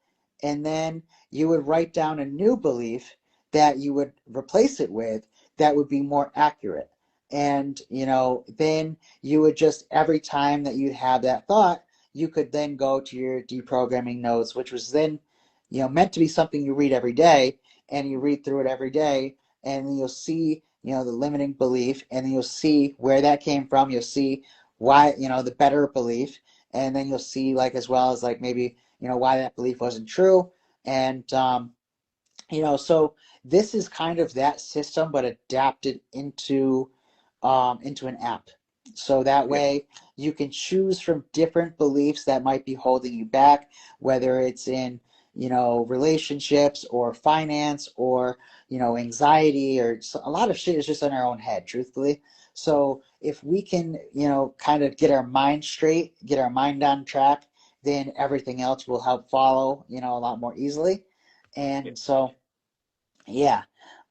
[SPEAKER 3] And then you would write down a new belief that you would replace it with that would be more accurate. And, then you would just, every time that you'd have that thought, you could then go to your deprogramming notes, which was then, meant to be something you read every day, and you read through it every day, and you'll see, the limiting belief, and then you'll see where that came from. You'll see why, the better belief, and then you'll see like, as well as like maybe, why that belief wasn't true. And, so this is kind of that system, but adapted into an app. So that
[SPEAKER 4] Yeah.
[SPEAKER 3] way you can choose from different beliefs that might be holding you back, whether it's in, relationships or finance or, anxiety, or a lot of shit is just in our own head, truthfully. So if we can, kind of get our mind straight, get our mind on track, then everything else will help follow, a lot more easily.
[SPEAKER 4] Yeah.
[SPEAKER 3] And so, yeah.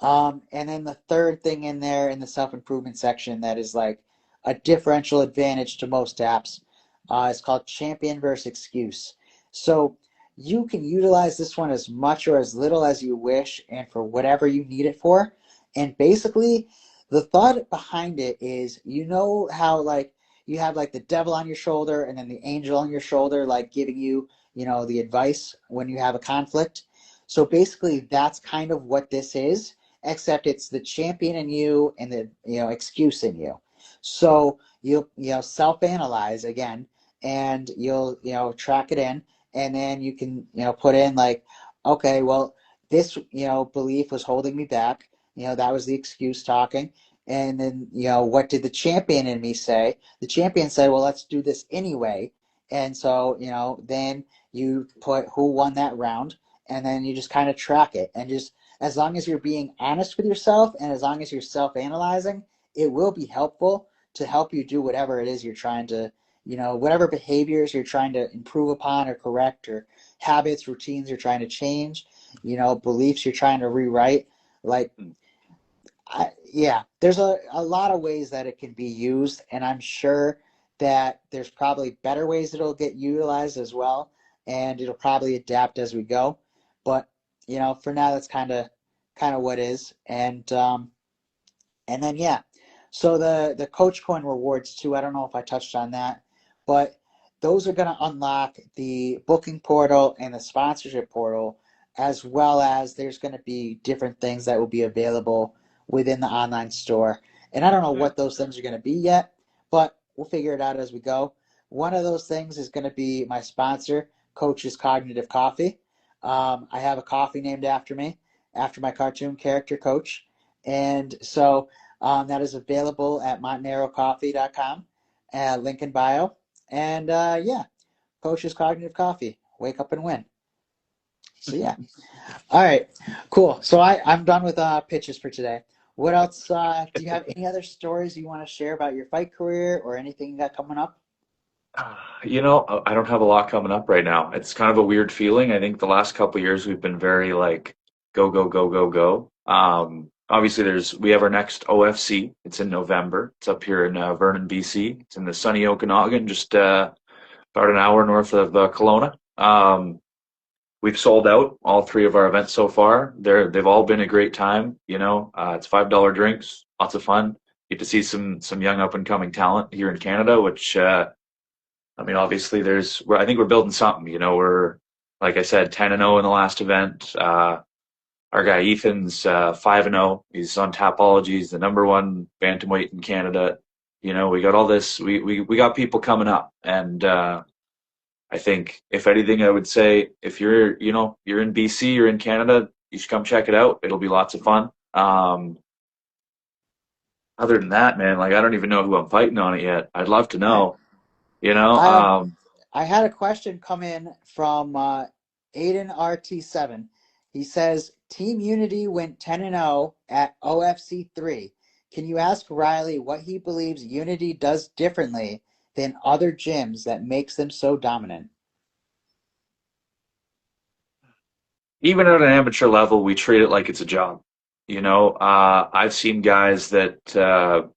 [SPEAKER 3] And then the third thing in there in the self-improvement section that is like a differential advantage to most apps is called champion versus excuse. So you can utilize this one as much or as little as you wish and for whatever you need it for. And basically, the thought behind it is, how like you have like the devil on your shoulder and then the angel on your shoulder, like giving you, the advice when you have a conflict. So basically, that's kind of what this is, except it's the champion in you and the excuse in you. So you'll self-analyze again, and you'll track it in, and then you can put in like, okay, well, this belief was holding me back. That was the excuse talking. And then what did the champion in me say? The champion said, well, let's do this anyway. And so then you put who won that round, and then you just kind of track it, and just as long as you're being honest with yourself and as long as you're self-analyzing, it will be helpful to help you do whatever it is you're trying to, whatever behaviors you're trying to improve upon or correct, or habits, routines you're trying to change, beliefs you're trying to rewrite. Like, yeah, there's a lot of ways that it can be used, and I'm sure that there's probably better ways that it'll get utilized as well, and it'll probably adapt as we go. But for now, that's kind of what is, and then yeah, So the Coach Coin rewards too. I don't know if I touched on that, but those are going to unlock the booking portal and the sponsorship portal, as well as there's going to be different things that will be available within the online store. And I don't know what those things are going to be yet, but we'll figure it out as we go. One of those things is going to be my sponsor, Coach's Cognitive Coffee. I have a coffee named after me, after my cartoon character, Coach. And so that is available at montenerocoffee.com, link in bio. And yeah, Coach's Cognitive Coffee. Wake up and win. So yeah. All right, cool. So I'm done with pitches for today. What else? Do you have any other stories you want to share about your fight career or anything you got coming up?
[SPEAKER 4] I don't have a lot coming up right now. It's kind of a weird feeling. I think the last couple of years we've been very like go, go, go, go, go. Obviously we have our next OFC. It's in November. It's up here in Vernon, BC. It's in the sunny Okanagan, just about an hour north of Kelowna. We've sold out all three of our events so far. They've all been a great time. It's $5 drinks, lots of fun. Get to see some young up and coming talent here in Canada, which I mean, obviously, I think we're building something. We're, like I said, 10-0 in the last event. Our guy Ethan's 5-0. He's on Tapology. He's the #1 bantamweight in Canada. We got all this. We got people coming up, and I think if anything, I would say if you're in BC, you're in Canada, you should come check it out. It'll be lots of fun. Other than that, man, like I don't even know who I'm fighting on it yet. I'd love to know.
[SPEAKER 3] I had a question come in from Aiden RT7. He says Team Unity went 10-0 at OFC 3. Can you ask Riley what he believes Unity does differently than other gyms that makes them so dominant?
[SPEAKER 4] Even at an amateur level, we treat it like it's a job. I've seen guys that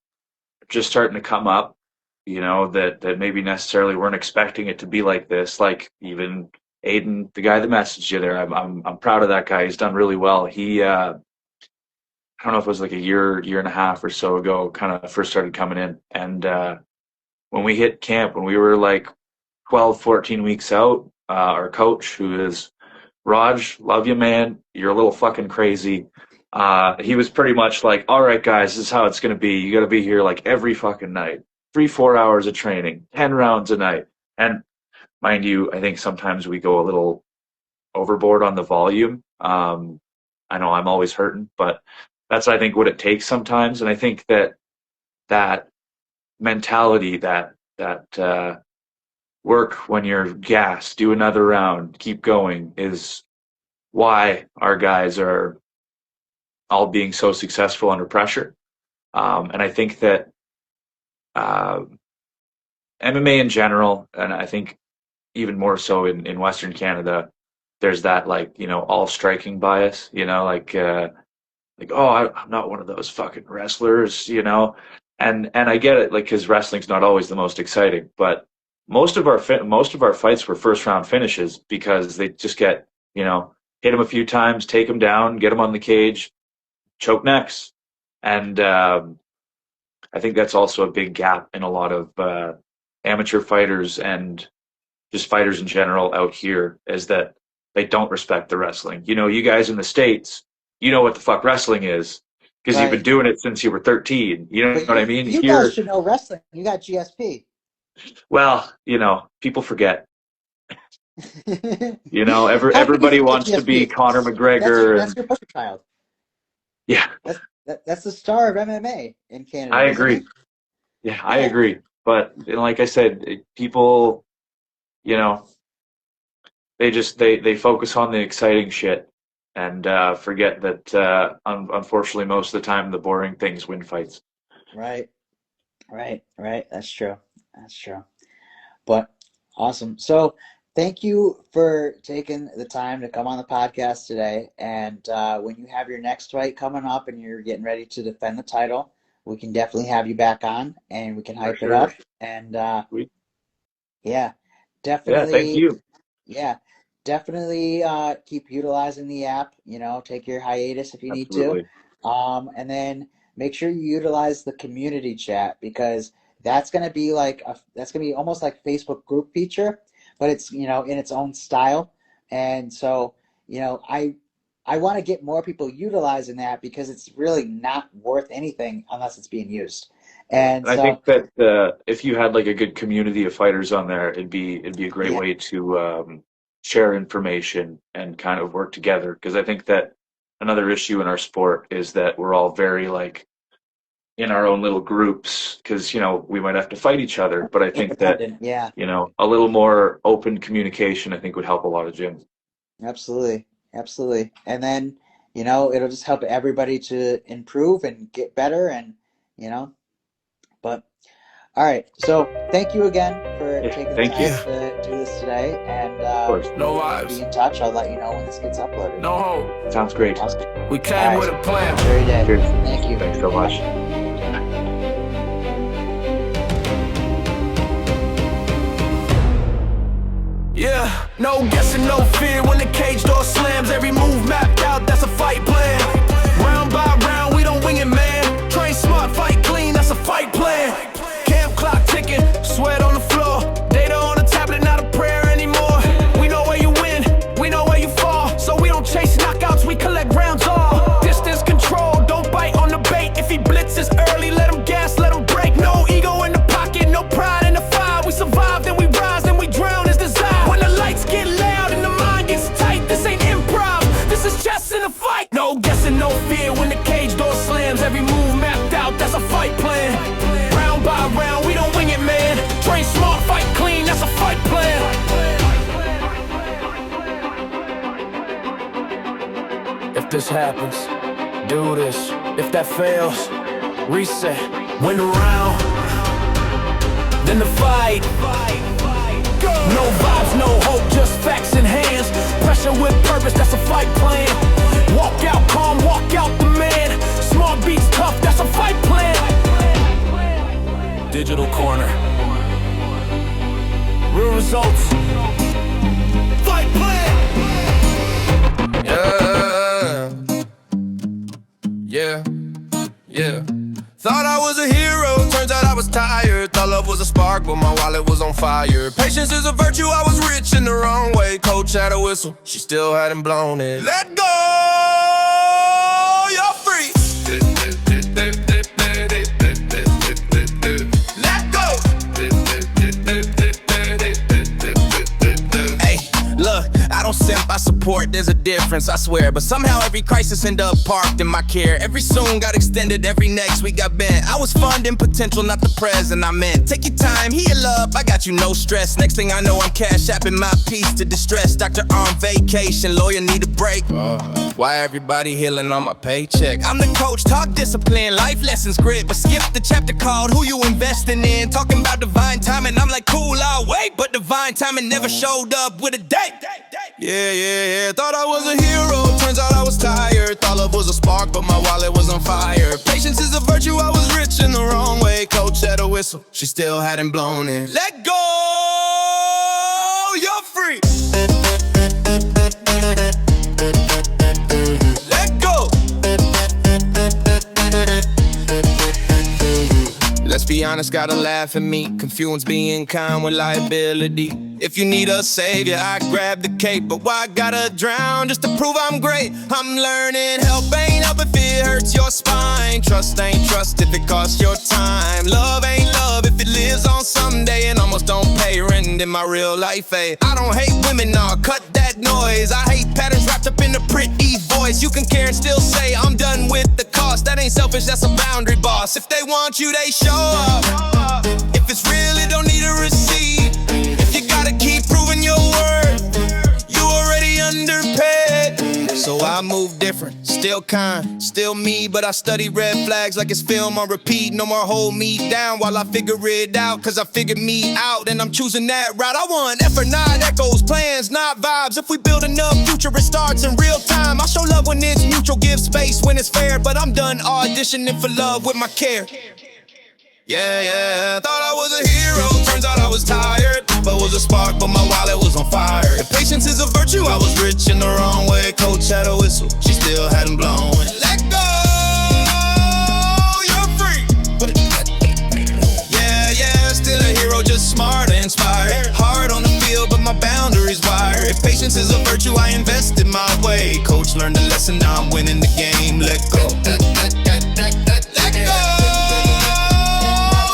[SPEAKER 4] just starting to come up, that maybe necessarily weren't expecting it to be like this. Like even Aiden, the guy that messaged you there, I'm proud of that guy. He's done really well. He I don't know if it was like a year and a half or so ago, kind of first started coming in, and when we hit camp, when we were like 12, 14 weeks out, our coach, who is Raj, love you, man. You're a little fucking crazy. He was pretty much like, all right, guys, this is how it's going to be. You got to be here like every fucking night, 3-4 hours of training, 10 rounds a night. And mind you, I think sometimes we go a little overboard on the volume. I know I'm always hurting, but that's, I think, what it takes sometimes. And I think that mentality, that work when you're gassed, do another round, keep going, is why our guys are all being so successful under pressure. And I think that MMA in general, and I think even more so in Western Canada, there's that all striking bias, I'm not one of those fucking wrestlers, and I get it, like, because wrestling's not always the most exciting, but most of our fights were first round finishes because they just get, hit him a few times, take him down, get him on the cage, choke necks. And I think that's also a big gap in a lot of amateur fighters and just fighters in general out here, is that they don't respect the wrestling. You guys in the States, you know what the fuck wrestling is because you've been doing it since you were 13. You know what I mean?
[SPEAKER 3] You guys should know wrestling. You got GSP.
[SPEAKER 4] Well, people forget. Everybody wants to be Conor McGregor.
[SPEAKER 3] That's your poster child.
[SPEAKER 4] Yeah.
[SPEAKER 3] That's the star of MMA in Canada.
[SPEAKER 4] I agree. Yeah, I agree. But like I said, people, they focus on the exciting shit and forget that unfortunately most of the time the boring things win fights.
[SPEAKER 3] Right. That's true. But awesome. So thank you for taking the time to come on the podcast today. And when you have your next fight coming up and you're getting ready to defend the title, we can definitely have you back on and we can hype it up. And yeah, definitely.
[SPEAKER 4] Yeah, thank you.
[SPEAKER 3] Yeah, definitely keep utilizing the app. Take your hiatus if you need to. And then make sure you utilize the community chat, because that's going to be that's going to be almost like Facebook group feature, but it's, in its own style. And so, I want to get more people utilizing that, because it's really not worth anything unless it's being used. And
[SPEAKER 4] I
[SPEAKER 3] so,
[SPEAKER 4] think that if you had like a good community of fighters on there, it'd be a great way to share information and kind of work together. Because I think that another issue in our sport is that we're all very like in our own little groups, because we might have to fight each other. But I think that a little more open communication, I think, would help a lot of gyms.
[SPEAKER 3] Absolutely. And then, it'll just help everybody to improve and get better, and, but all right. So thank you again for taking the time to do this today. And
[SPEAKER 5] no vibes.
[SPEAKER 3] Be in touch. I'll let you know when this gets uploaded.
[SPEAKER 5] No hope.
[SPEAKER 4] Sounds great.
[SPEAKER 3] Awesome.
[SPEAKER 5] We came with a plan.
[SPEAKER 3] Very day.
[SPEAKER 4] Cheers.
[SPEAKER 3] Thank you.
[SPEAKER 4] Thanks so much.
[SPEAKER 5] Yeah, no guessing, no fear when the cage door slams. Every move mapped out, that's a fight plan. Round by round, we don't wing it, man. Train smart, fight clean, that's a fight plan. Camp clock ticking, sweat on the floor. Data on the tablet, not a prayer anymore. We know where you win, we know where you fall. So we don't chase knockouts, we collect rounds all. Distance control, don't bite on the bait. If he blitzes early, let him gas, let him break. No ego in the pocket, no pride in the fire. We survive, then we rise, then we drown as desire. Get loud and the mind gets tight. This ain't improv, this is chess in a fight. No guessing, no fear when the cage door slams. Every move mapped out, that's a fight plan. Round by round, we don't wing it, man. Train smart, fight clean, that's a fight plan. If this happens, do this. If that fails, reset. Win the round, then the fight. No vibes, no hope, just facts in hands. Pressure with purpose, that's a fight plan. Walk out calm, walk out the man. Smart beats tough, that's a fight plan. Digital corner. Real results. Fight plan. Yeah. Thought I was a hero, turns out I was tired. Thought love was a spark, but my wallet was on fire. Patience is a virtue, I was rich in the wrong way. Coach had a whistle, she still hadn't blown it. Let go, you're free. Let go. Hey, look, I don't simp, I support, there's a difference, I swear. But somehow every crisis end up parked in my care. Every soon got extended, every next week got bent. I was funding potential, not the present I meant. Take your time, heal up, I got you, no stress. Next thing I know, I'm cash apping my piece to distress. Doctor on vacation, lawyer need a break. Why everybody healing on my paycheck? I'm the coach, talk discipline, life lessons, grit. But skip the chapter called Who You Investing In. Talking about divine timing, I'm like cool, I'll wait. But divine timing never showed up with a date. Yeah. Thought I was a hero, turns out I was tired. Thought love was a spark, but my wallet was on fire. Patience is a virtue, I was rich in the wrong way. Coach had a whistle, she still hadn't blown it. Let go, you're free. Let go. Let's be honest, gotta laugh at me. Confuse being kind with liability. If you need a savior, I grab the cape. But why I gotta drown just to prove I'm great? I'm learning, help ain't help if it hurts your spine. Trust ain't trust if it costs your time. Love ain't love if it lives on someday and almost don't pay rent in my real life, eh? I don't hate women, nah, cut that noise. I hate patterns wrapped up in a pretty voice. You can care and still say I'm done with the cost. That ain't selfish, that's a boundary, boss. If they want you, they show up. If it's real, it don't need a receipt. If you gotta keep proving your worth, you already underpaid. So I move different, still kind, still me. But I study red flags like it's film on repeat. No more hold me down while I figure it out. Cause I figured me out and I'm choosing that route. I want effort, not echoes, plans, not vibes. If we build enough future, it starts in real time. I'll show love when it's mutual, give space when it's fair. But I'm done auditioning for love with my care. Yeah, thought I was a hero, turns out I was tired. But was a spark, but my wallet was on fire. If patience is a virtue, I was rich in the wrong way. Coach had a whistle, she still hadn't blown it. Let go, boundaries wire. If patience is a virtue, I invested my way. Coach learned a lesson, now I'm winning the game. Let go. Let go.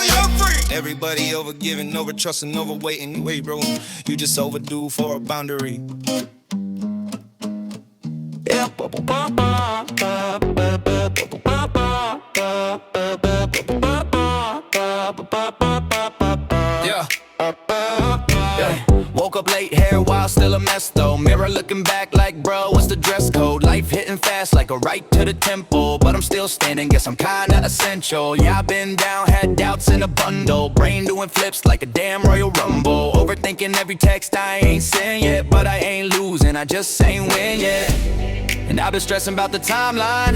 [SPEAKER 5] You're free. Everybody over giving, over trusting, over waiting. Wait, bro, you just overdue for a boundary. Yeah. Woke up late, hair wild, still a mess though. Mirror looking back like, bro, what's the dress code? Life hitting fast like a right to the temple, but I'm still standing, guess I'm kinda essential. Yeah, I've been down, had doubts in a bundle. Brain doing flips like a damn Royal Rumble. Overthinking every text I ain't sent yet, but I ain't losing, I just ain't win yet. And I've been stressing about the timeline,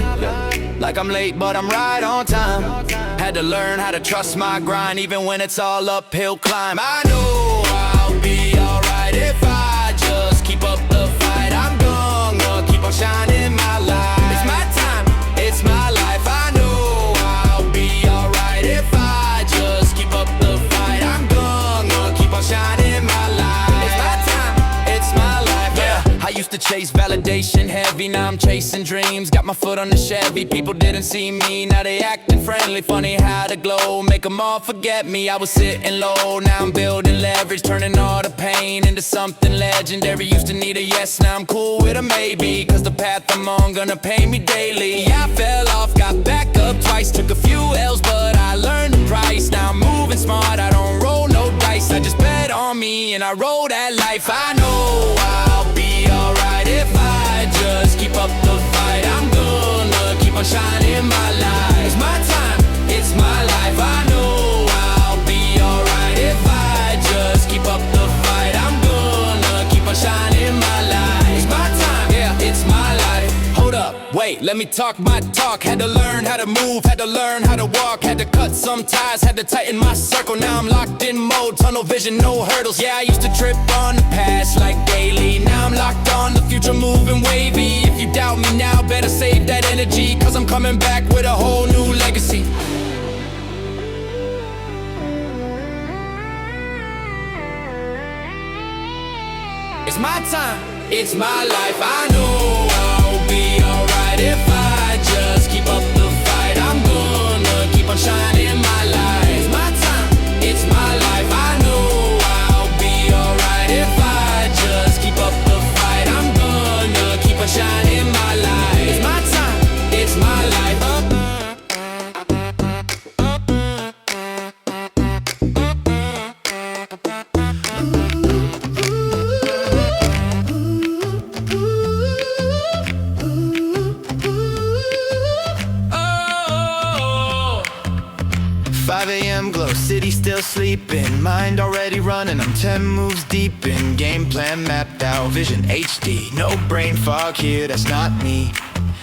[SPEAKER 5] like I'm late but I'm right on time. Had to learn how to trust my grind, even when it's all uphill climb. I know I'll be alright if I just keep up the fight. I'm gonna keep on shining my light. It's my time, it's my life. I know I'll be alright if I just keep up the fight. I'm gonna keep on shining my light. It's my time, it's my life. Yeah, I used to chase validation heavy, now I'm chasing dreams. Got my foot on the Chevy, people didn't see me, now they acting friendly. Funny how the glow make them all forget me. I was sitting low, now I'm building leverage, turning all the pain into something legendary. Used to need a yes, now I'm cool with a maybe, cause the path I'm on gonna pay me daily. Yeah, I fell off, got back up twice, took a few L's, but I learned the price. Now I'm moving smart, I don't roll no dice, I just bet on me and I roll that life. I know I'll be alright if I just keep up the fight. I'm gonna keep on shining my light. It's my time, it's my life. I know I'll be alright if I just keep up the fight. I'm gonna keep on shining my light. It's my time, yeah, it's my life. Hold up, wait, let me talk my talk. Had to learn how to move, had to learn how to walk. Had to cut some ties, had to tighten my circle. Now I'm locked in mode, tunnel vision, no hurdles. Yeah, I used to trip on the past like daily. Now I'm locked on the future, moving wavy. If you doubt me now, better save that energy, cause I'm coming back with a whole new legacy. It's my time, it's my life. I know I'll be alright if I just keep up the fight. I'm gonna keep on shining my light. It's my time, it's my life. I know I'll be alright if I just keep up the fight. I'm gonna keep on shining my light. It's my time, it's my life. 5 a.m. glow, city still sleeping, mind already running, I'm 10 moves deep in, game plan mapped out, vision HD, no brain fog here, that's not me.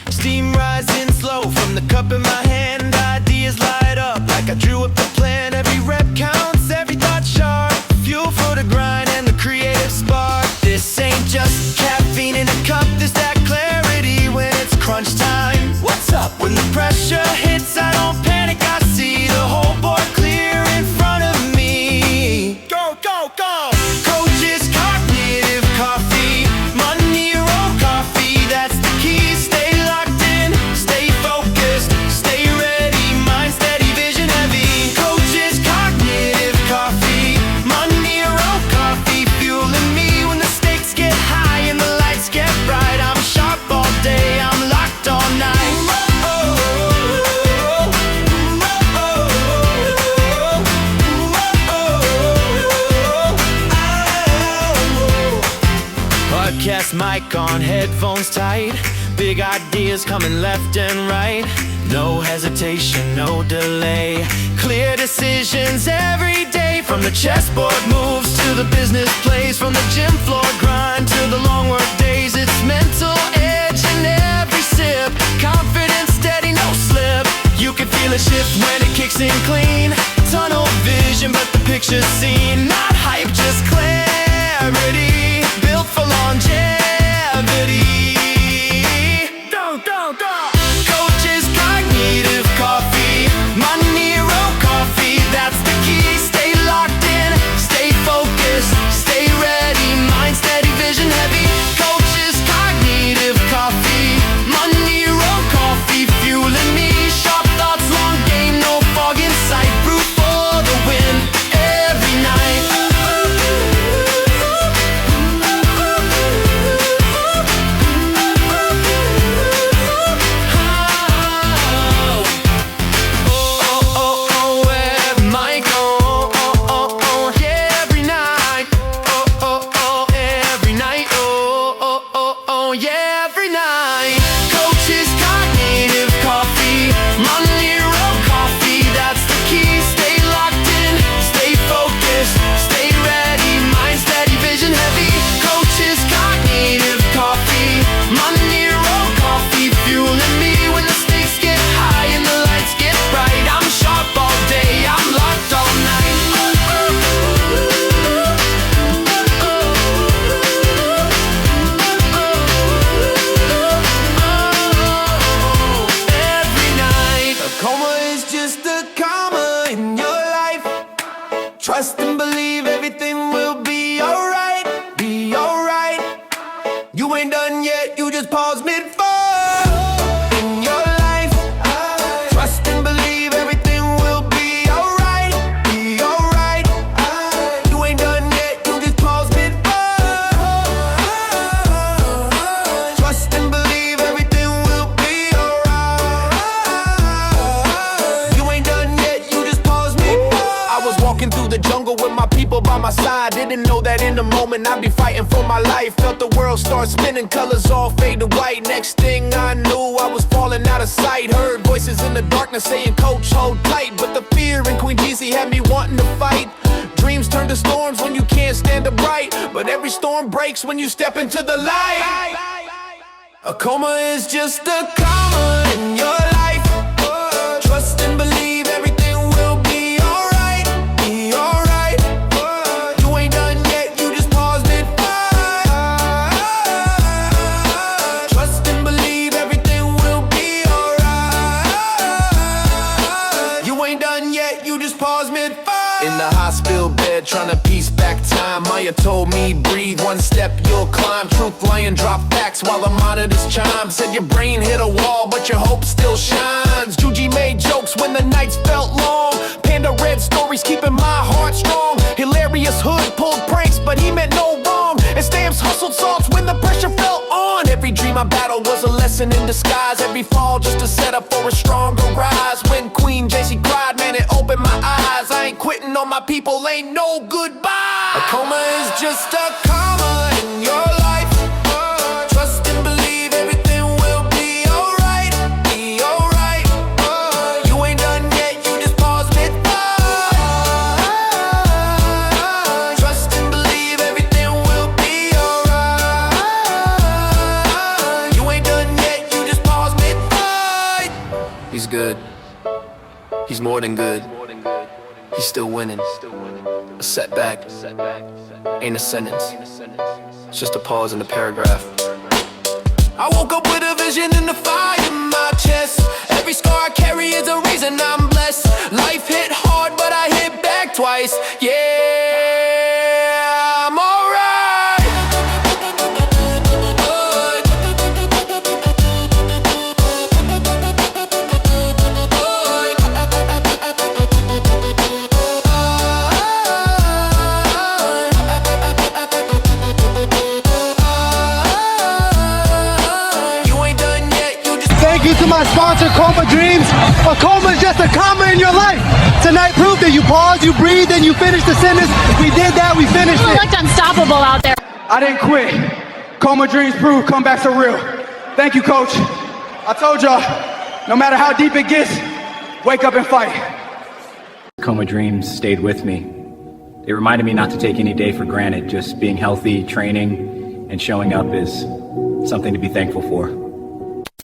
[SPEAKER 5] Steam rising slow from the cup in my hand, ideas light up like I drew up the plan. Every rep counts, every thought sharp, fuel for the grind and the creative spark. This ain't just caffeine in a cup, there's that clarity when it's crunch time. What's up? When the pressure hits, I don't panic, I see the whole board clear in front of me. Go, go, go! Coach's cognitive coffee, money roll coffee, that's the key. Stay locked in, stay focused, stay ready, mind steady, vision heavy. Coach's cognitive coffee, money roll coffee, fueling me when the stakes get high and the lights get bright. I'm sharp all day, I'm locked all night. Podcast mic on, headphones tight, big ideas coming left and right. No hesitation, no delay, clear decisions every day. From the chessboard moves to the business plays, from the gym floor grind to the long work days. It's mental edge in every sip, confidence steady, no slip. You can feel a shift when it kicks in clean, tunnel vision but the picture's seen. Not hype, just clarity, built for longevity. Coach's cognitive coffee, money roll coffee, that's the key. Stay locked in, stay focused, stay ready, mind Oh yeah, every night. Coach's cognitive coffee, Monero coffee, that's the key. Stay locked in, stay focused, stay ready, mind steady, vision heavy. Coach's cognitive coffee, Monero coffee, fueling me when the stakes get high and the lights get bright. I'm sharp all day, I'm locked all night. Every night, a coma is just a comma in your life. Trust and believe everything will be alright, be alright. You ain't done yet, you just pause mid-fall in your life. Trust and believe everything will be alright, be alright. You ain't done yet, you just pause mid-fall. Trust and believe everything will be alright. You ain't done yet, you just pause mid-fall. I was walking through the jungle with my people by my side. Didn't know that in the moment I'd be fighting for my life. Felt the world start spinning, colors all fade to white. Next thing I knew, I was falling out of sight. Heard voices in the darkness saying, coach, hold tight. But the fear in Queen Jeezy had me wanting to fight. Dreams turn to storms when you can't stand upright. But every storm breaks when you step into the light. A coma is just a comma in your life. Trust and believe everything will be alright, be alright. You ain't done yet, you just pause mid-fight. Trust and believe everything will be alright. You ain't done yet, you just pause mid-fight. In the hospital bed, trying to piece back time. Maya told me, breathe, one step you'll climb. Truth lying, drop facts while the monitors chime. Said your brain hit a wall, but your hope still shines. Juji made jokes when the nights felt long. Panda read stories, keeping my heart strong. Hilarious hood pulled pranks, but he meant no wrong. And Stamps hustled salts when the pressure felt on. Every dream I battled was a lesson in disguise. Every fall just a setup for a stronger rise. When Queen JC cried, man, it opened my eyes. I ain't quitting on my people, ain't no goodbye. A coma is just a comma in your life. Trust and believe everything will be alright, be alright. You ain't done yet, you just pause mid-fight. Trust and believe everything will be alright. You ain't done yet, you just pause mid-fight. He's good. He's more than good. He's still winning. A setback ain't a sentence. It's just a pause in the paragraph. I woke up with a vision and a fire in my chest. Every scar I carry is a reason I'm blessed. Life hit hard, but I hit back twice. Yeah, I'm alright.
[SPEAKER 6] Thank you to my sponsor, Coma Dreams. A coma is just a comma in your life. Tonight proved that you pause, you breathe, and you finish the sentence. We did that, we finished
[SPEAKER 7] You
[SPEAKER 6] it.
[SPEAKER 7] looked unstoppable out there.
[SPEAKER 6] I didn't quit. Coma Dreams prove comebacks are real. Thank you, coach. I told y'all, no matter how deep it gets, wake up and fight.
[SPEAKER 8] Coma Dreams stayed with me. It reminded me not to take any day for granted. Just being healthy, training, and showing up is something to be thankful for.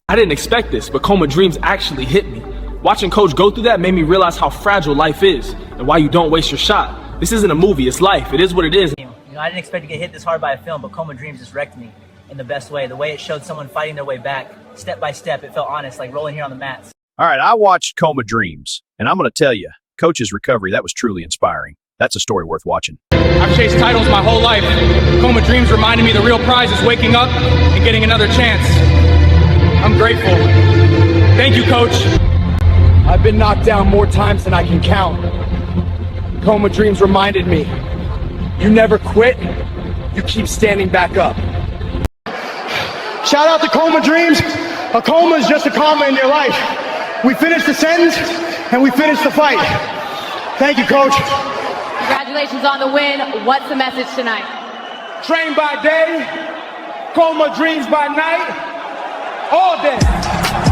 [SPEAKER 9] I didn't expect this, but Coma Dreams actually hit me. Watching Coach go through that made me realize how fragile life is and why you don't waste your shot. This isn't a movie, it's life. It is what it is.
[SPEAKER 2] You know, I didn't expect to get hit this hard by a film, but Coma Dreams just wrecked me in the best way. The way it showed someone fighting their way back, step by step, it felt honest, like rolling here on the mats.
[SPEAKER 10] All right, I watched Coma Dreams, and I'm going to tell you, Coach's recovery, that was truly inspiring. That's a story worth watching.
[SPEAKER 9] I've chased titles my whole life. Coma Dreams reminded me the real prize is waking up and getting another chance. I'm grateful. Thank you, Coach.
[SPEAKER 6] I've been knocked down more times than I can count. Coma Dreams reminded me, you never quit, you keep standing back up. Shout out to Coma Dreams. A coma is just a comma in your life. We finished the sentence and we finished the fight. Thank you, Coach.
[SPEAKER 7] Congratulations on the win. What's the message tonight?
[SPEAKER 6] Train by day, Coma dreams by night, all day.